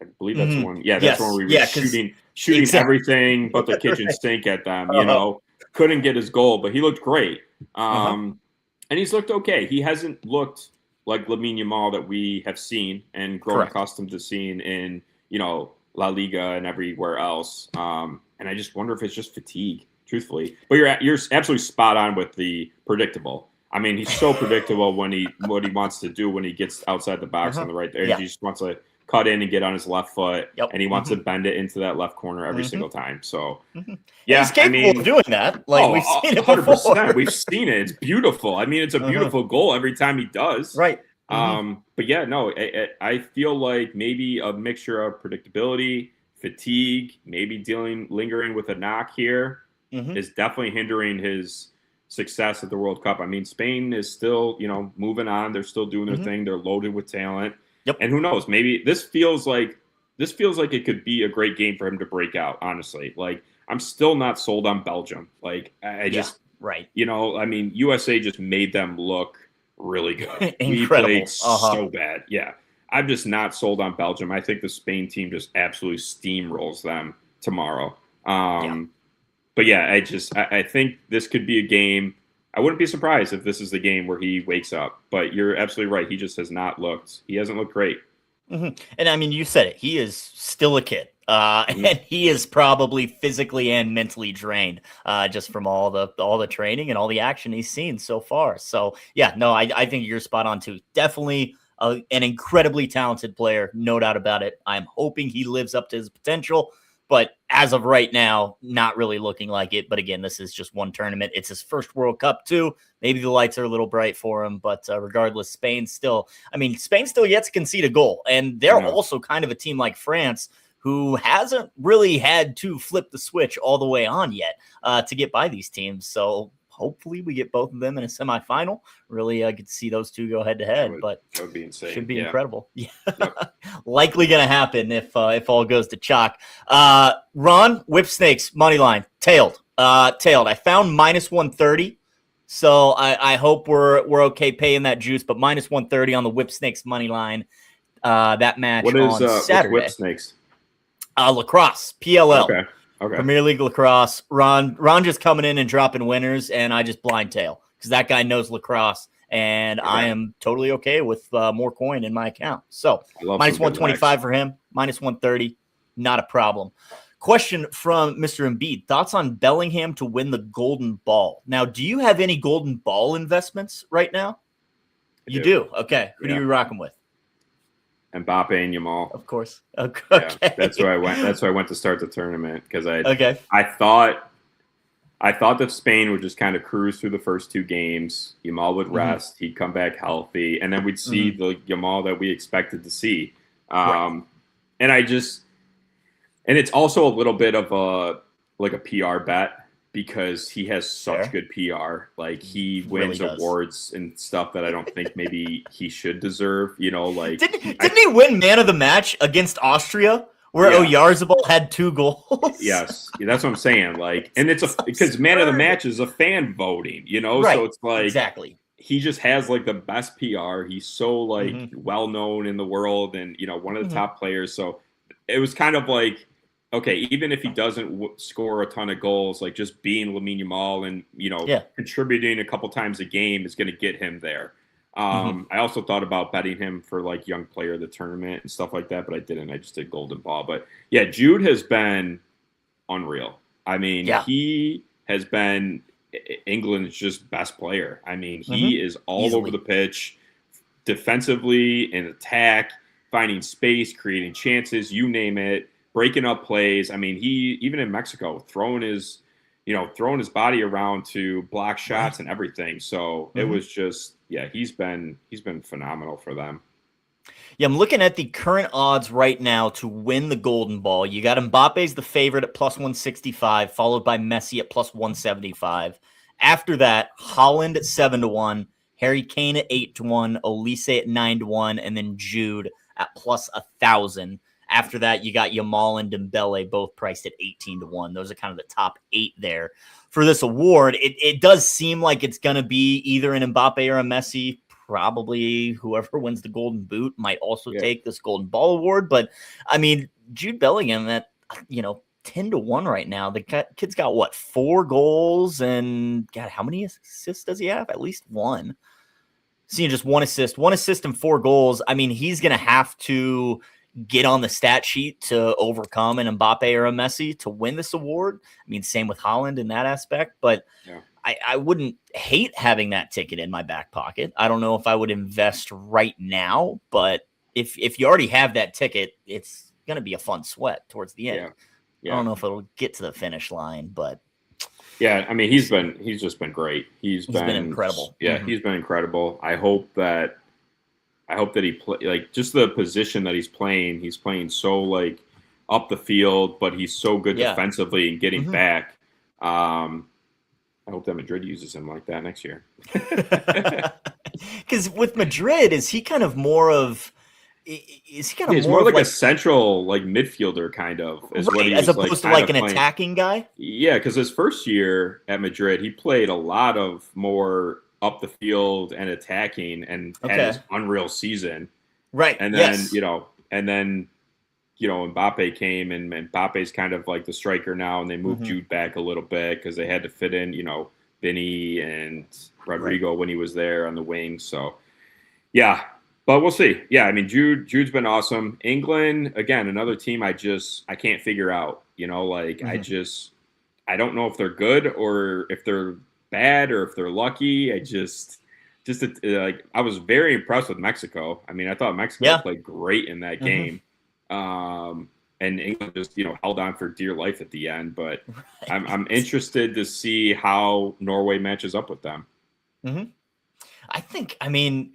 I believe that's the one. Yeah, that's the one where he was shooting everything but the kitchen sink at them, you know. Couldn't get his goal, but he looked great. And he's looked okay. He hasn't looked like Lamine Yamal that we have seen and grown accustomed to seeing in, you know, La Liga and everywhere else. And I just wonder if it's just fatigue, truthfully. But you're absolutely spot on with the predictable. I mean, he's so predictable what he wants to do when he gets outside the box on the right there. He just wants to cut in and get on his left foot, and he wants to bend it into that left corner every single time. So, yeah, he's capable of doing that. Like we've seen it 100%. Before. We've seen it. It's beautiful. I mean, it's a beautiful goal every time he does. Right. But yeah, no, I feel like maybe a mixture of predictability, fatigue, maybe lingering with a knock here is definitely hindering his success at the World Cup. I mean, Spain is still, you know, moving on. They're still doing their thing. They're loaded with talent. Yep. And who knows? Maybe this feels like it could be a great game for him to break out. Honestly, like I'm still not sold on Belgium. Like I just, you know, I mean, USA just made them look really good. We played so bad. Yeah, I'm just not sold on Belgium. I think the Spain team just absolutely steamrolls them tomorrow. But yeah, I think this could be a game. I wouldn't be surprised if this is the game where he wakes up. But you're absolutely right. He just he hasn't looked great. And I mean, you said it. He is still a kid. And he is probably physically and mentally drained just from all the training and all the action he's seen so far. So, yeah, no, I think you're spot on, too. Definitely an incredibly talented player. No doubt about it. I'm hoping he lives up to his potential. But as of right now, not really looking like it. But again, this is just one tournament. It's his first World Cup, too. Maybe the lights are a little bright for him. But regardless, Spain still yet to concede a goal. And they're also kind of a team like France, who hasn't really had to flip the switch all the way on yet to get by these teams. So hopefully we get both of them in a semifinal. Really, I could see those two go head to head, but that would be insane. Should be incredible. Yeah, likely going to happen if all goes to chalk. Ron, Whip Snakes money line tailed. I found -130, so I hope we're okay paying that juice. But -130 on the Whip Snakes money line. That match on Saturday. Whip Snakes? Lacrosse, PLL. Okay. Premier League Lacrosse. Ron just coming in and dropping winners, and I just blind tail because that guy knows lacrosse, and I am totally okay with more coin in my account. So -125 for him, -130, not a problem. Question from Mr. Embiid: thoughts on Bellingham to win the Golden Ball? Now, do you have any Golden Ball investments right now? You do. Okay. Who do you rocking with? Mbappe and Yamal, of course. Okay. Yeah, that's where I went. That's where I went to start the tournament because I thought that Spain would just kind of cruise through the first two games. Yamal would rest. He'd come back healthy, and then we'd see the Yamal that we expected to see. And it's also a little bit of a PR bet because he has such good PR. Like he wins awards and stuff that I don't think maybe he should deserve. You know, like didn't he win Man of the Match against Austria, where Oyarzabal had 2 goals? Yes, that's what I'm saying. Like, and it's because Man of the Match is a fan voting. You know, so it's like he just has like the best PR. He's so like well known in the world, and you know, one of the top players. So it was kind of like, okay, even if he doesn't score a ton of goals, like just being Lamine Yamal and, you know, contributing a couple times a game is going to get him there. I also thought about betting him for like young player of the tournament and stuff like that, but I didn't. I just did Golden Ball. But yeah, Jude has been unreal. I mean, he has been England's just best player. I mean, he is all Easily. over the pitch, defensively, in attack, finding space, creating chances, you name it, breaking up plays. I mean, he even in Mexico throwing his body around to block shots and everything. So it was just, yeah, he's been phenomenal for them. Yeah, I'm looking at the current odds right now to win the Golden Ball. You got Mbappe's the favorite at plus 165, followed by Messi at plus 175. After that, Holland at 7-1, Harry Kane at 8-1, Olise at 9-1, and then Jude at plus 1,000. After that, you got Yamal and Dembele both priced at 18-1. Those are kind of the top 8 there for this award. It does seem like it's going to be either an Mbappe or a Messi. Probably whoever wins the Golden Boot might also take this Golden Ball award. But I mean, Jude Bellingham at 10-1 right now. The kid's got what, 4 goals, and God, how many assists does he have? At least 1. Seeing just 1 assist and 4 goals. I mean, he's gonna have to get on the stat sheet to overcome an Mbappe or a Messi to win this award. I mean, same with Holland in that aspect, but I wouldn't hate having that ticket in my back pocket. I don't know if I would invest right now, but if you already have that ticket, it's going to be a fun sweat towards the end. I don't know if it'll get to the finish line, but yeah, I mean, he's just been great. He's been incredible. Yeah, he's been incredible. I hope that he play, like, just the position that he's playing so like up the field, but he's so good defensively and getting back. I hope that Madrid uses him like that next year. Because with Madrid, is he kind of more of? Is he kind of he's more like a central like midfielder kind of, as opposed to like an attacking guy? Yeah, because his first year at Madrid, he played a lot of more up the field and attacking, and had his unreal season. Right, and then Mbappe came, and Mbappe's kind of like the striker now, and they moved Jude back a little bit because they had to fit in, Vinny and Rodrigo when he was there on the wing. So, yeah, but we'll see. Yeah, I mean, Jude's been awesome. England, again, another team I can't figure out. I don't know if they're good or if they're bad or if they're lucky. I was very impressed with Mexico. I mean, I thought Mexico played great in that game. And England just held on for dear life at the end, but I'm interested to see how Norway matches up with them. I mean,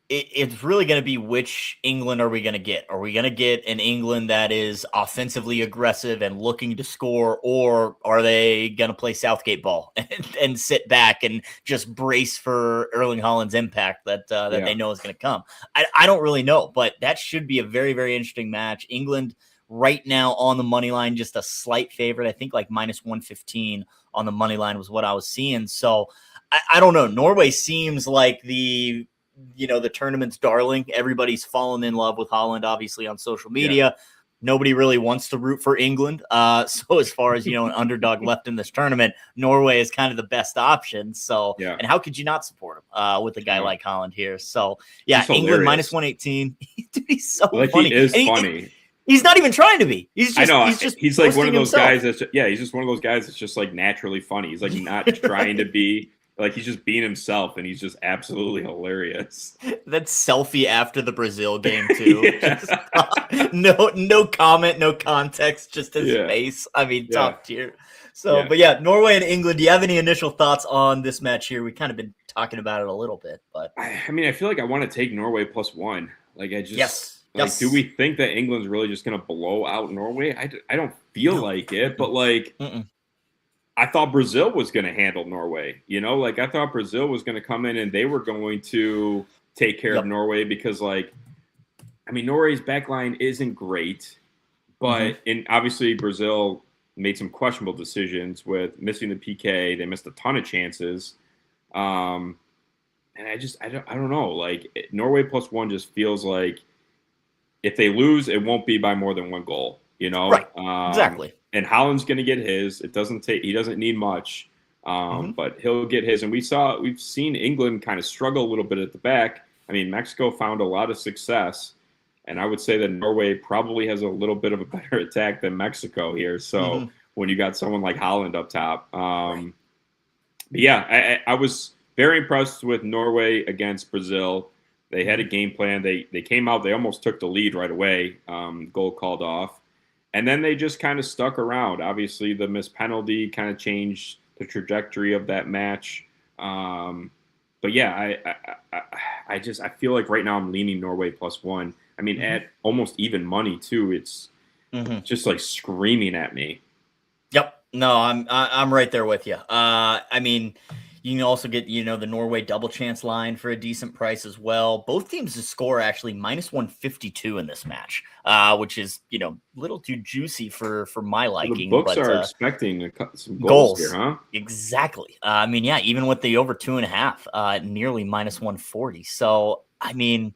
it's really going to be which England are we going to get? Are we going to get an England that is offensively aggressive and looking to score, or are they going to play Southgate ball and sit back and just brace for Erling Haaland's impact that they know is going to come? I don't really know, but that should be a very, very interesting match. England right now on the money line, just a slight favorite. I think like minus 115 on the money line was what I was seeing. So I don't know. Norway seems like the tournament's darling. Everybody's fallen in love with Haaland, obviously, on social media. Nobody really wants to root for England. So as far as, an underdog left in this tournament, Norway is kind of the best option. So, and how could you not support him with a guy like Haaland here? So, England minus 118. Dude, he's so funny. He is funny. He's not even trying to be. He's like one of those guys that's he's just one of those guys that's just like naturally funny. He's like not trying to be. Like, he's just being himself, and he's just absolutely hilarious. That selfie after the Brazil game, too. No comment, no context, just his face. I mean, top tier. So, but Norway and England, do you have any initial thoughts on this match here? We've kind of been talking about it a little bit. But I mean, I feel like I want to take Norway +1. Like, I just... Yes. Do we think that England's really just going to blow out Norway? I don't feel like it, but, like... I thought Brazil was going to handle Norway. I thought Brazil was going to come in and they were going to take care of Norway because, Norway's backline isn't great, but and obviously Brazil made some questionable decisions with missing the PK. They missed a ton of chances, and I don't know. Like, Norway +1 just feels like if they lose, it won't be by more than 1 goal. Right? Exactly. And Haaland's going to get his. He doesn't need much, but he'll get his. And we've seen England kind of struggle a little bit at the back. I mean, Mexico found a lot of success, and I would say that Norway probably has a little bit of a better attack than Mexico here. So when you got someone like Haaland up top, But yeah, I was very impressed with Norway against Brazil. They had a game plan. They came out. They almost took the lead right away. Goal called off, and then they just kind of stuck around. Obviously, the missed penalty kind of changed the trajectory of that match. But yeah, I feel like right now I'm leaning Norway +1. I mean, at almost even money too. It's just like screaming at me. Yep. No, I'm right there with you. I mean, you can also get, the Norway double chance line for a decent price as well. Both teams to score actually -152 in this match, which is, a little too juicy for my liking. The books but, are expecting some goals here, huh? Exactly. I mean, yeah, even with the over 2.5, nearly -140. So, I mean,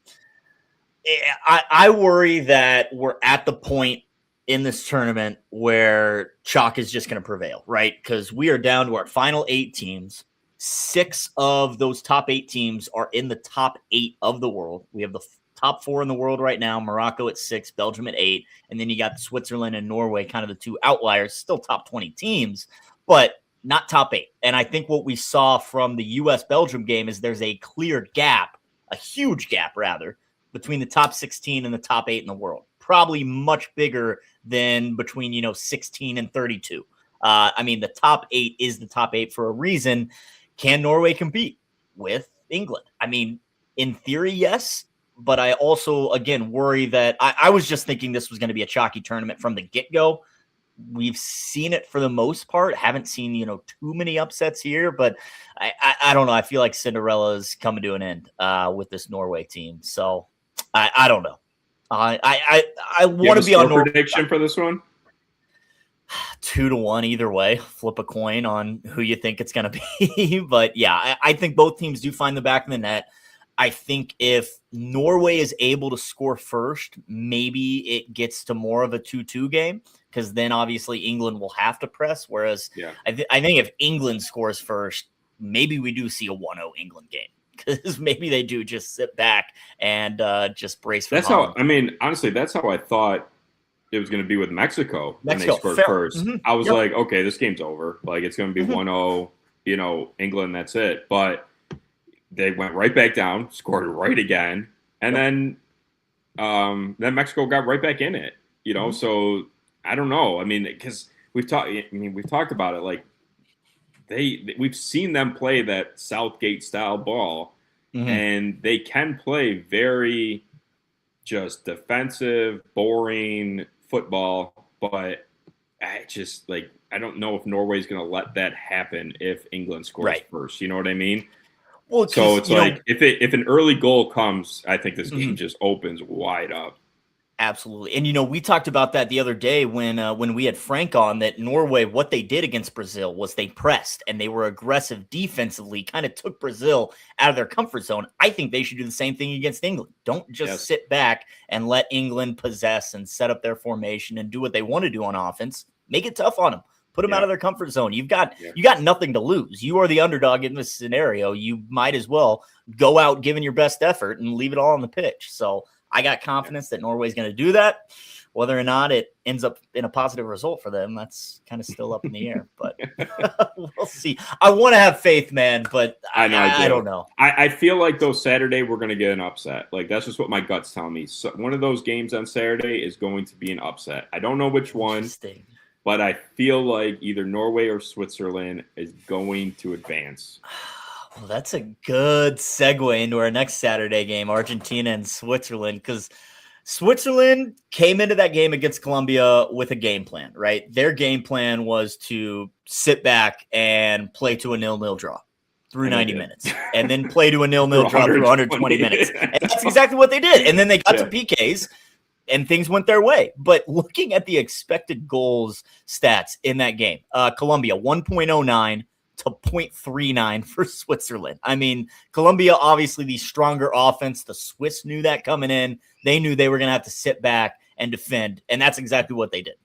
I worry that we're at the point in this tournament where chalk is just going to prevail, right? Because we are down to our final 8 teams. 6 of those top 8 teams are in the top 8 of the world. We have the top 4 in the world right now, Morocco at 6, Belgium at 8, and then you got Switzerland and Norway, kind of the 2 outliers, still top 20 teams, but not top 8. And I think what we saw from the US-Belgium game is there's a clear gap, a huge gap rather, between the top 16 and the top 8 in the world. Probably much bigger than between, 16 and 32. I mean, the top 8 is the top 8 for a reason. Can Norway compete with England? I mean, in theory, yes. But I also, again, worry that I was just thinking this was going to be a chalky tournament from the get-go. We've seen it for the most part. Haven't seen, too many upsets here. But I don't know. I feel like Cinderella's coming to an end with this Norway team. So I don't know. I want to be on Norway. Prediction for this one? 2-1 either way. Flip a coin on who you think it's going to be. But yeah, I think both teams do find the back of the net. I think if Norway is able to score first, maybe it gets to more of a 2-2 game, because then obviously England will have to press. Whereas I think if England scores first, maybe we do see a 1-0 England game, because maybe they do just sit back and just brace for Holland. Honestly, that's how I thought it was going to be with Mexico when they scored first. I was like, okay, this game's over. Like, it's going to be 1-0, England, that's it. But they went right back down, scored right again, and then Mexico got right back in it. So I don't know. I mean, because we've talked about it. Like, we've seen them play that Southgate style ball, and they can play very just defensive, boring football. But I don't know if Norway's going to let that happen if England scores first. You know what I mean? Well, so it's like if an early goal comes, I think this game just opens wide up. Absolutely. And, we talked about that the other day when we had Frank on, that Norway, what they did against Brazil was they pressed and they were aggressive defensively, kind of took Brazil out of their comfort zone. I think they should do the same thing against England. Don't just sit back and let England possess and set up their formation and do what they want to do on offense. Make it tough on them. Put them out of their comfort zone. You got nothing to lose. You are the underdog in this scenario. You might as well go out giving your best effort and leave it all on the pitch. So I got confidence that Norway's going to do that. Whether or not it ends up in a positive result for them, that's kind of still up in the air. But we'll see. I want to have faith, man, but I don't know. I feel like, though, Saturday we're going to get an upset. Like, that's just what my gut's telling me. So one of those games on Saturday is going to be an upset. I don't know which one. But I feel like either Norway or Switzerland is going to advance. Well, that's a good segue into our next Saturday game, Argentina and Switzerland, because Switzerland came into that game against Colombia with a game plan, right? Their game plan was to sit back and play to a 0-0 draw through 90 minutes, and then play to a 0-0 draw through 120 minutes. And that's exactly what they did. And then they got to PKs. And things went their way. But looking at the expected goals stats in that game, Colombia 1.09 to 0.39 for Switzerland. I mean, Colombia, obviously the stronger offense. The Swiss knew that coming in. They knew they were going to have to sit back and defend. And that's exactly what they did.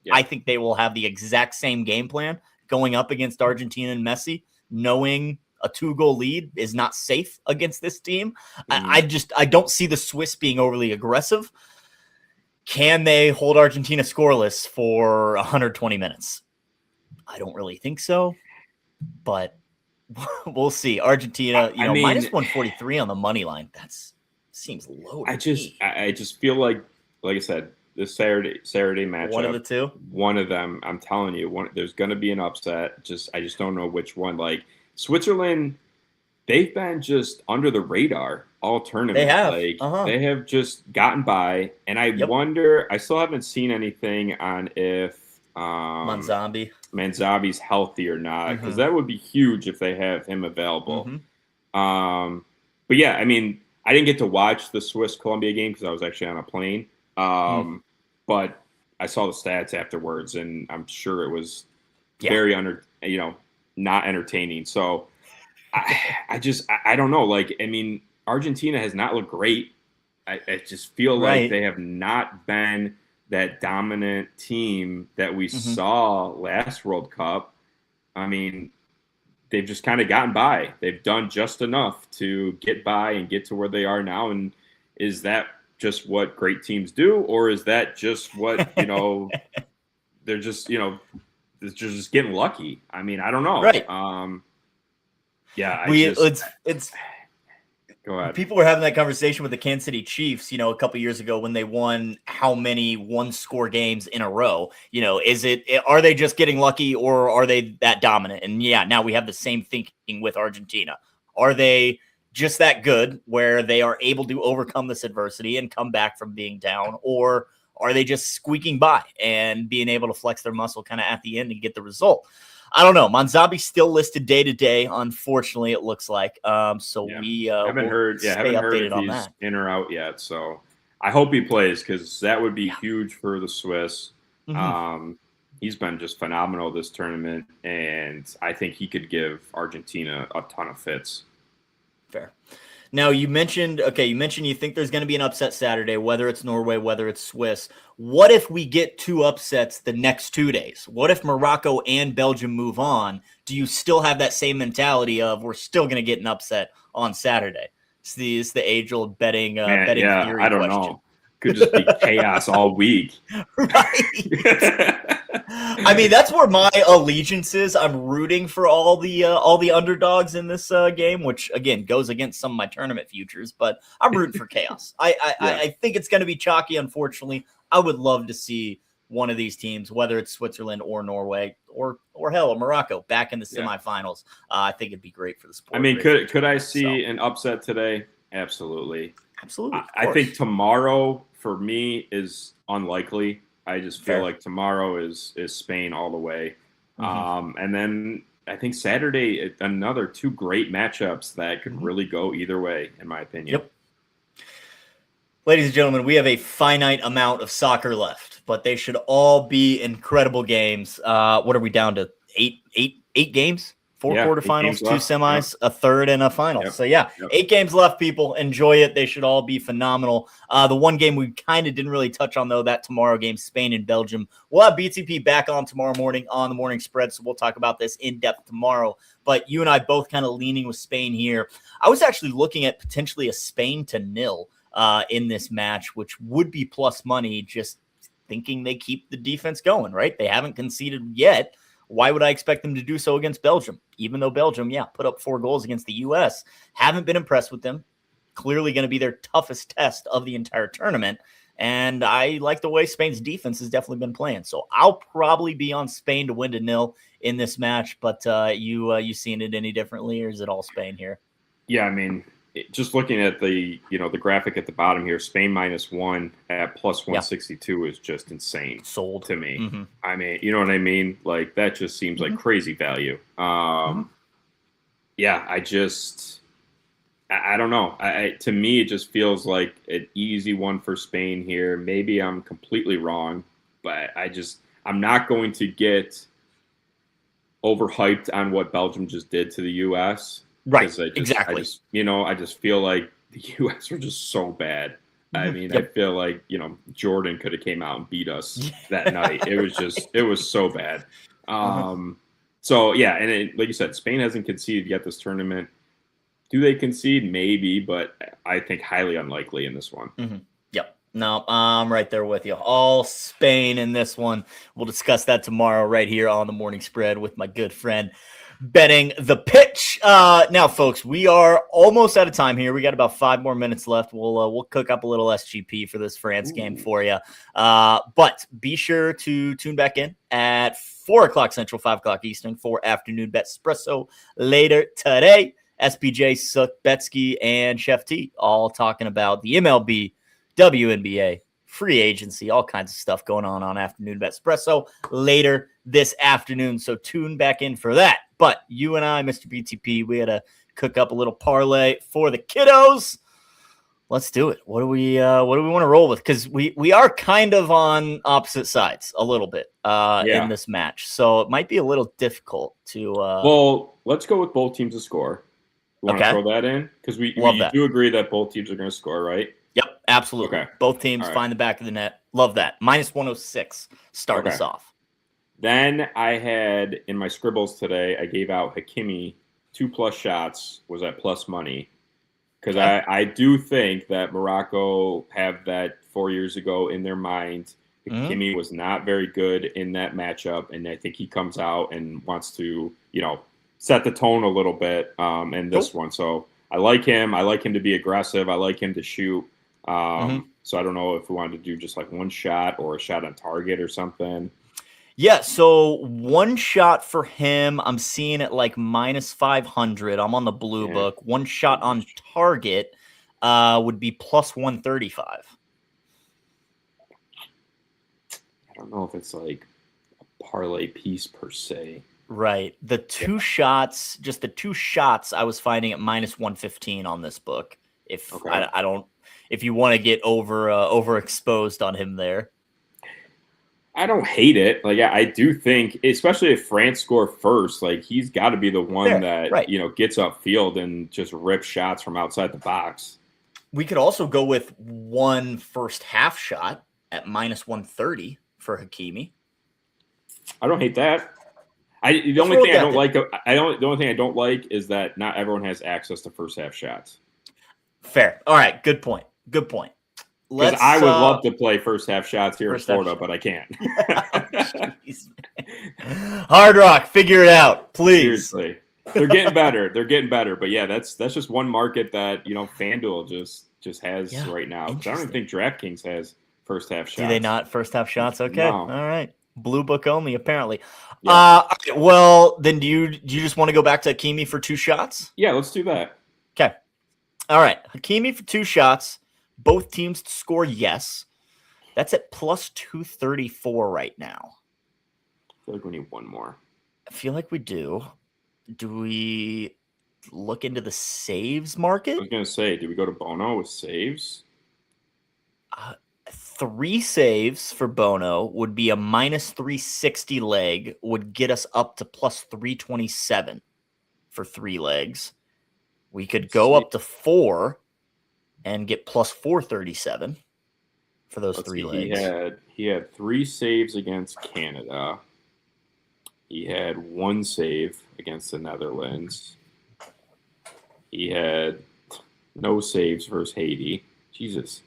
Yeah. I think they will have the exact same game plan going up against Argentina and Messi, knowing a 2-goal lead is not safe against this team. I don't see the Swiss being overly aggressive. Can they hold Argentina scoreless for 120 minutes? I don't really think so, but We'll see. Argentina, I mean, minus 143 on the money line. That's seems low to me. I just feel like I said, this Saturday matchup, One of the two. one of them, I'm telling you, there's going to be an upset. I just don't know which one. Like Switzerland, they've been just under the radar all tournament. They have. Like they have just gotten by, and I wonder. I still haven't seen anything on if Manzabi's healthy or not, because that would be huge if they have him available. But yeah, I mean, I didn't get to watch the Swiss Colombia game because I was actually on a plane. But I saw the stats afterwards, and I'm sure it was very not entertaining. So I don't know. Like, I mean, Argentina has not looked great. I just feel like they have not been that dominant team that we saw last World Cup. I mean, they've just kind of gotten by. They've done just enough to get by and get to where they are now. And is that just what great teams do, or is that just what, they're just, they're just getting lucky? I mean, I don't know. Right. It's go ahead. People were having that conversation with the Kansas City Chiefs, a couple years ago when they won how many one-score games in a row. Are they just getting lucky, or are they that dominant? And now we have the same thinking with Argentina. Are they just that good where they are able to overcome this adversity and come back from being down, or are they just squeaking by and being able to flex their muscle kind of at the end and get the result? I don't know. Manzabi's still listed day to day. Unfortunately, it looks like. We haven't heard if he's in or out yet. So I hope he plays, because that would be huge for the Swiss. He's been just phenomenal this tournament, and I think he could give Argentina a ton of fits. Fair. Now, you mentioned you think there's going to be an upset Saturday, whether it's Norway, whether it's Swiss. What if we get two upsets the next 2 days? What if Morocco and Belgium move on? Do you still have that same mentality of we're still going to get an upset on Saturday? It's the age-old betting theory I don't question. know. Could just be chaos all week. Right. I mean, that's where my allegiance is. I'm rooting for all the underdogs in this game, which again goes against some of my tournament futures. But I'm rooting for chaos. I think it's going to be chalky. Unfortunately, I would love to see one of these teams, whether it's Switzerland or Norway or hell, Morocco, back in the semifinals. I think it'd be great for the sport. I mean, could I see an upset today? Absolutely. I think tomorrow for me is unlikely. I just feel like tomorrow is Spain all the way. And then I think Saturday, another two great matchups that could really go either way, in my opinion. Yep. Ladies and gentlemen, we have a finite amount of soccer left, but they should all be incredible games. What are we down to? Eight games? 4 quarterfinals, 2 semis, a third, and a final. So, 8 games left, people. Enjoy it. They should all be phenomenal. The one game we kind of didn't really touch on, though, that tomorrow game, Spain and Belgium. We'll have BTP back on tomorrow morning on the morning spread, so we'll talk about this in depth tomorrow. But you and I both kind of leaning with Spain here. I was actually looking at potentially a Spain to 0 in this match, which would be plus money, just thinking they keep the defense going, right? They haven't conceded yet. Why would I expect them to do so against Belgium? Even though Belgium, put up 4 goals against the U.S. Haven't been impressed with them. Clearly going to be their toughest test of the entire tournament. And I like the way Spain's defense has definitely been playing. So I'll probably be on Spain to win to 0 in this match. But you seeing it any differently, or is it all Spain here? Yeah, I mean, just looking at the the graphic at the bottom here, Spain -1 at plus 162 is just insane. Sold to me. I mean, you know what I mean? Like, that just seems like crazy value. I don't know. To me, it just feels like an easy one for Spain here. Maybe I'm completely wrong, but I'm not going to get overhyped on what Belgium just did to the U.S. Right, exactly. I just feel like the U.S. were just so bad. I mean, I feel like, Jordan could have came out and beat us that night. It was so bad. So, and like you said, Spain hasn't conceded yet this tournament. Do they concede? Maybe, but I think highly unlikely in this one. Yep. No, I'm right there with you. All Spain in this one. We'll discuss that tomorrow right here on the morning spread with my good friend betting the pitch. Now, folks, we are almost out of time here. We got about 5 more minutes left. We'll cook up a little SGP for this France game for you. But be sure to tune back in at 4 o'clock Central, 5 o'clock Eastern for Afternoon Bet Espresso later today. SPJ, Sook, Betsky, and Chef T all talking about the MLB, WNBA, free agency, all kinds of stuff going on Afternoon Bet Espresso later this afternoon. So tune back in for that. But you and I, Mr. BTP, we had to cook up a little parlay for the kiddos. Let's do it. What do we want to roll with? Because we are kind of on opposite sides a little bit in this match. So it might be a little difficult to well, let's go with both teams to score. You want to throw that in? Because we do agree that both teams are going to score, right? Yep, absolutely. Okay. Both teams find the back of the net. Love that. Minus 106. Start us off. Then I had, in my scribbles today, I gave out Hakimi 2+ shots was at plus money. Because I do think that Morocco have that 4 years ago in their mind. Hakimi was not very good in that matchup. And I think he comes out and wants to, set the tone a little bit in this one. So I like him. I like him to be aggressive. I like him to shoot. So I don't know if we wanted to do just like one shot or a shot on target or something. Yeah, so one shot for him, I'm seeing it like minus 500. I'm on the blue book. One shot on target would be plus 135. I don't know if it's like a parlay piece per se. Right. The two shots, just the two shots, I was finding at minus 115 on this book. If I don't, if you want to get overexposed on him there. I don't hate it. Like, I do think, especially if France score first, like he's got to be the one that gets upfield and just rips shots from outside the box. We could also go with one first half shot at minus 130 for Hakimi. I don't hate that. The only thing I don't like is that not everyone has access to first half shots. Fair. All right. Good point. Because I would love to play first half shots here in Florida, but I can't. Hard Rock, figure it out, please. Seriously, they're getting better. But yeah, that's just one market that FanDuel just has right now. I don't even think DraftKings has first half shots. Do they not first half shots? Okay, no. All right. Blue book only, apparently. Yeah. Well, then do you just want to go back to Hakimi for two shots? Yeah, let's do that. Okay. All right, Hakimi for two shots. Both teams to score yes. That's at plus 234 right now. I feel like we need one more. I feel like we do. Do we look into the saves market? I was going to say, do we go to Bono with saves? 3 saves for Bono would be a minus 360 leg, would get us up to plus 327 for 3 legs. We could go up to 4 and get plus 437 for those 3 legs. He had 3 saves against Canada. He had 1 save against the Netherlands. He had no saves versus Haiti. Jesus.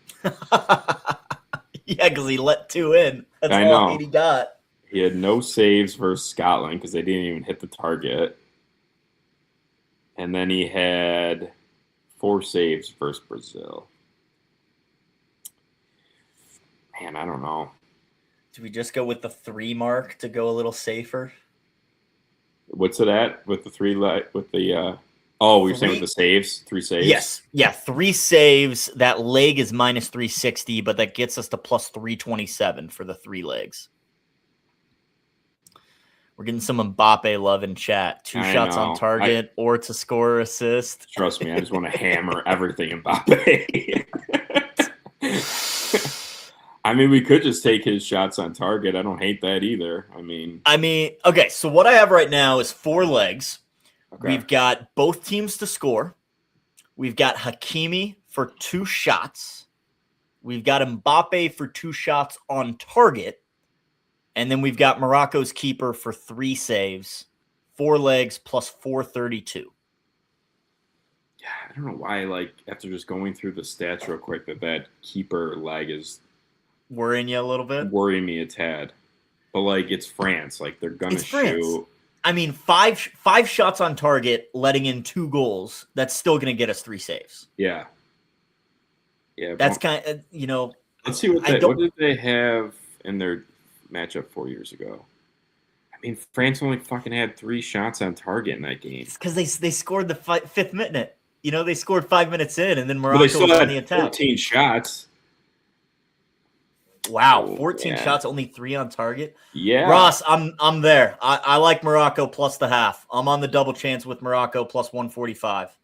Yeah, because he let 2 in. That's all Haiti got. He had no saves versus Scotland because they didn't even hit the target. And then he had 4 saves versus Brazil. Man, I don't know. Do we just go with the 3 mark to go a little safer? What's it at with the 3 with the we're saying with the saves? 3 saves? Yes. Yeah, 3 saves. That leg is minus 360, but that gets us to plus 327 for the 3 legs. We're getting some Mbappe love in chat. 2 shots on target or to score or assist. Trust me, I just want to hammer everything Mbappe. I mean, we could just take his shots on target. I don't hate that either. I mean, okay, so what I have right now is 4 legs. Okay. We've got both teams to score. We've got Hakimi for 2 shots. We've got Mbappe for 2 shots on target. And then we've got Morocco's keeper for 3 saves, 4 legs plus 432. Yeah, I don't know why, after just going through the stats real quick, that keeper leg is worrying you a little bit? Worrying me a tad. But, it's France. They're going to shoot. I mean, five shots on target, letting in 2 goals. That's still going to get us 3 saves. Yeah. That's kind of, you know. Let's see what did they have in their matchup 4 years ago. I mean, France only fucking had 3 shots on target in that game. It's because they scored the 5th minute. You know, they scored 5 minutes in, and then Morocco was on the attack. 14 shots. Wow, 14 shots, only 3 on target. Yeah, Ross, I'm there. I like Morocco plus the half. I'm on the double chance with Morocco plus 145.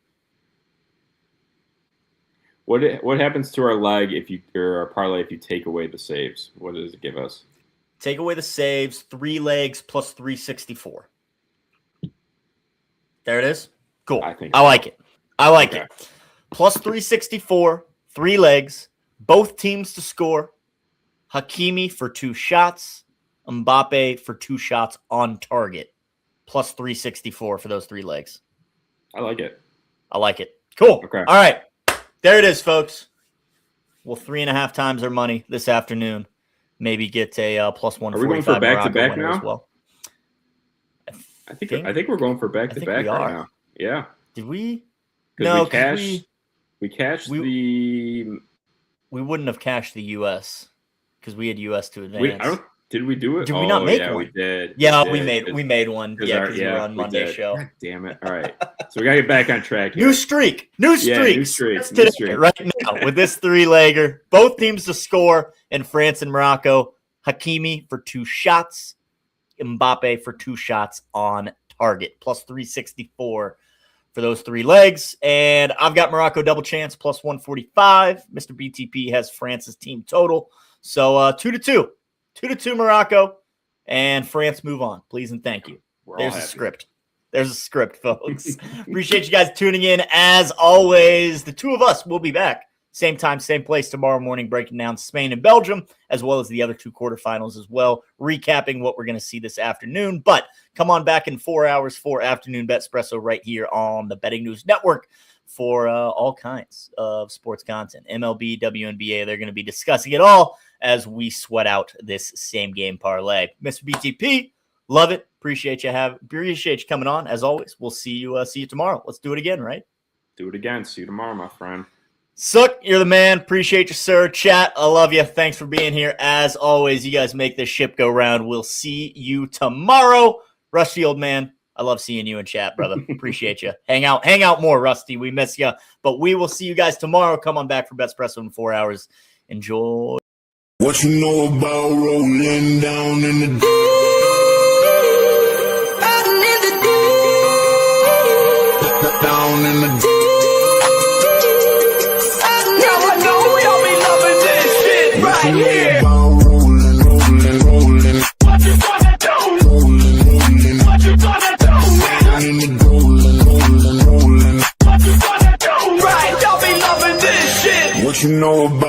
What happens to our leg or our parlay if you take away the saves? What does it give us? Take away the saves, 3 legs plus 364. There it is. Cool. I like it. I like it. Plus 364, 3 legs, both teams to score. Hakimi for 2 shots, Mbappe for 2 shots on target. Plus 364 for those 3 legs. I like it. Cool. Okay. All right. There it is, folks. Well, 3.5 times our money this afternoon. Maybe get a plus 145. Are we going for back-to-back now? As well. I think we're going for back-to-back right now. Yeah. Did we? No, we cashed the. We wouldn't have cashed the U.S. because we had U.S. to advance. Did we do it? Did we not make one? We did. Yeah, we made one. Yeah, because we were on Monday's show. God damn it! All right, so we gotta get back on track here. New streak. New streak right now with this 3-legger. Both teams to score in France and Morocco. Hakimi for 2 shots, Mbappe for 2 shots on target. Plus 364 for those 3 legs. And I've got Morocco double chance plus 145. Mr. BTP has France's team total. So 2-2. 2-2 Morocco, and France move on. Please and thank you. There's a script. There's a script, folks. Appreciate you guys tuning in. As always, the 2 of us will be back. Same time, same place tomorrow morning, breaking down Spain and Belgium, as well as the other 2 quarterfinals as well, recapping what we're going to see this afternoon. But come on back in 4 hours for Afternoon Betspresso right here on the Betting News Network for all kinds of sports content. MLB, WNBA, they're going to be discussing it all as we sweat out this same game parlay. Mr. BTP, love it. Appreciate you coming on. As always, we'll see you tomorrow. Let's do it again, right? Do it again. See you tomorrow, my friend. Sook, you're the man. Appreciate you, sir. Chat, I love you. Thanks for being here. As always, you guys make this ship go round. We'll see you tomorrow. Rusty, old man, I love seeing you in chat, brother. Appreciate you. Hang out more, Rusty. We miss you. But we will see you guys tomorrow. Come on back for Betspresso in 4 hours. Enjoy. What you know about rolling down in the down in the Now I know y'all be loving this shit right here. rolling. What you gonna do? Rolling. What you gonna do, man? In the rolling. What you gonna do? Right, y'all be loving this shit. What you know about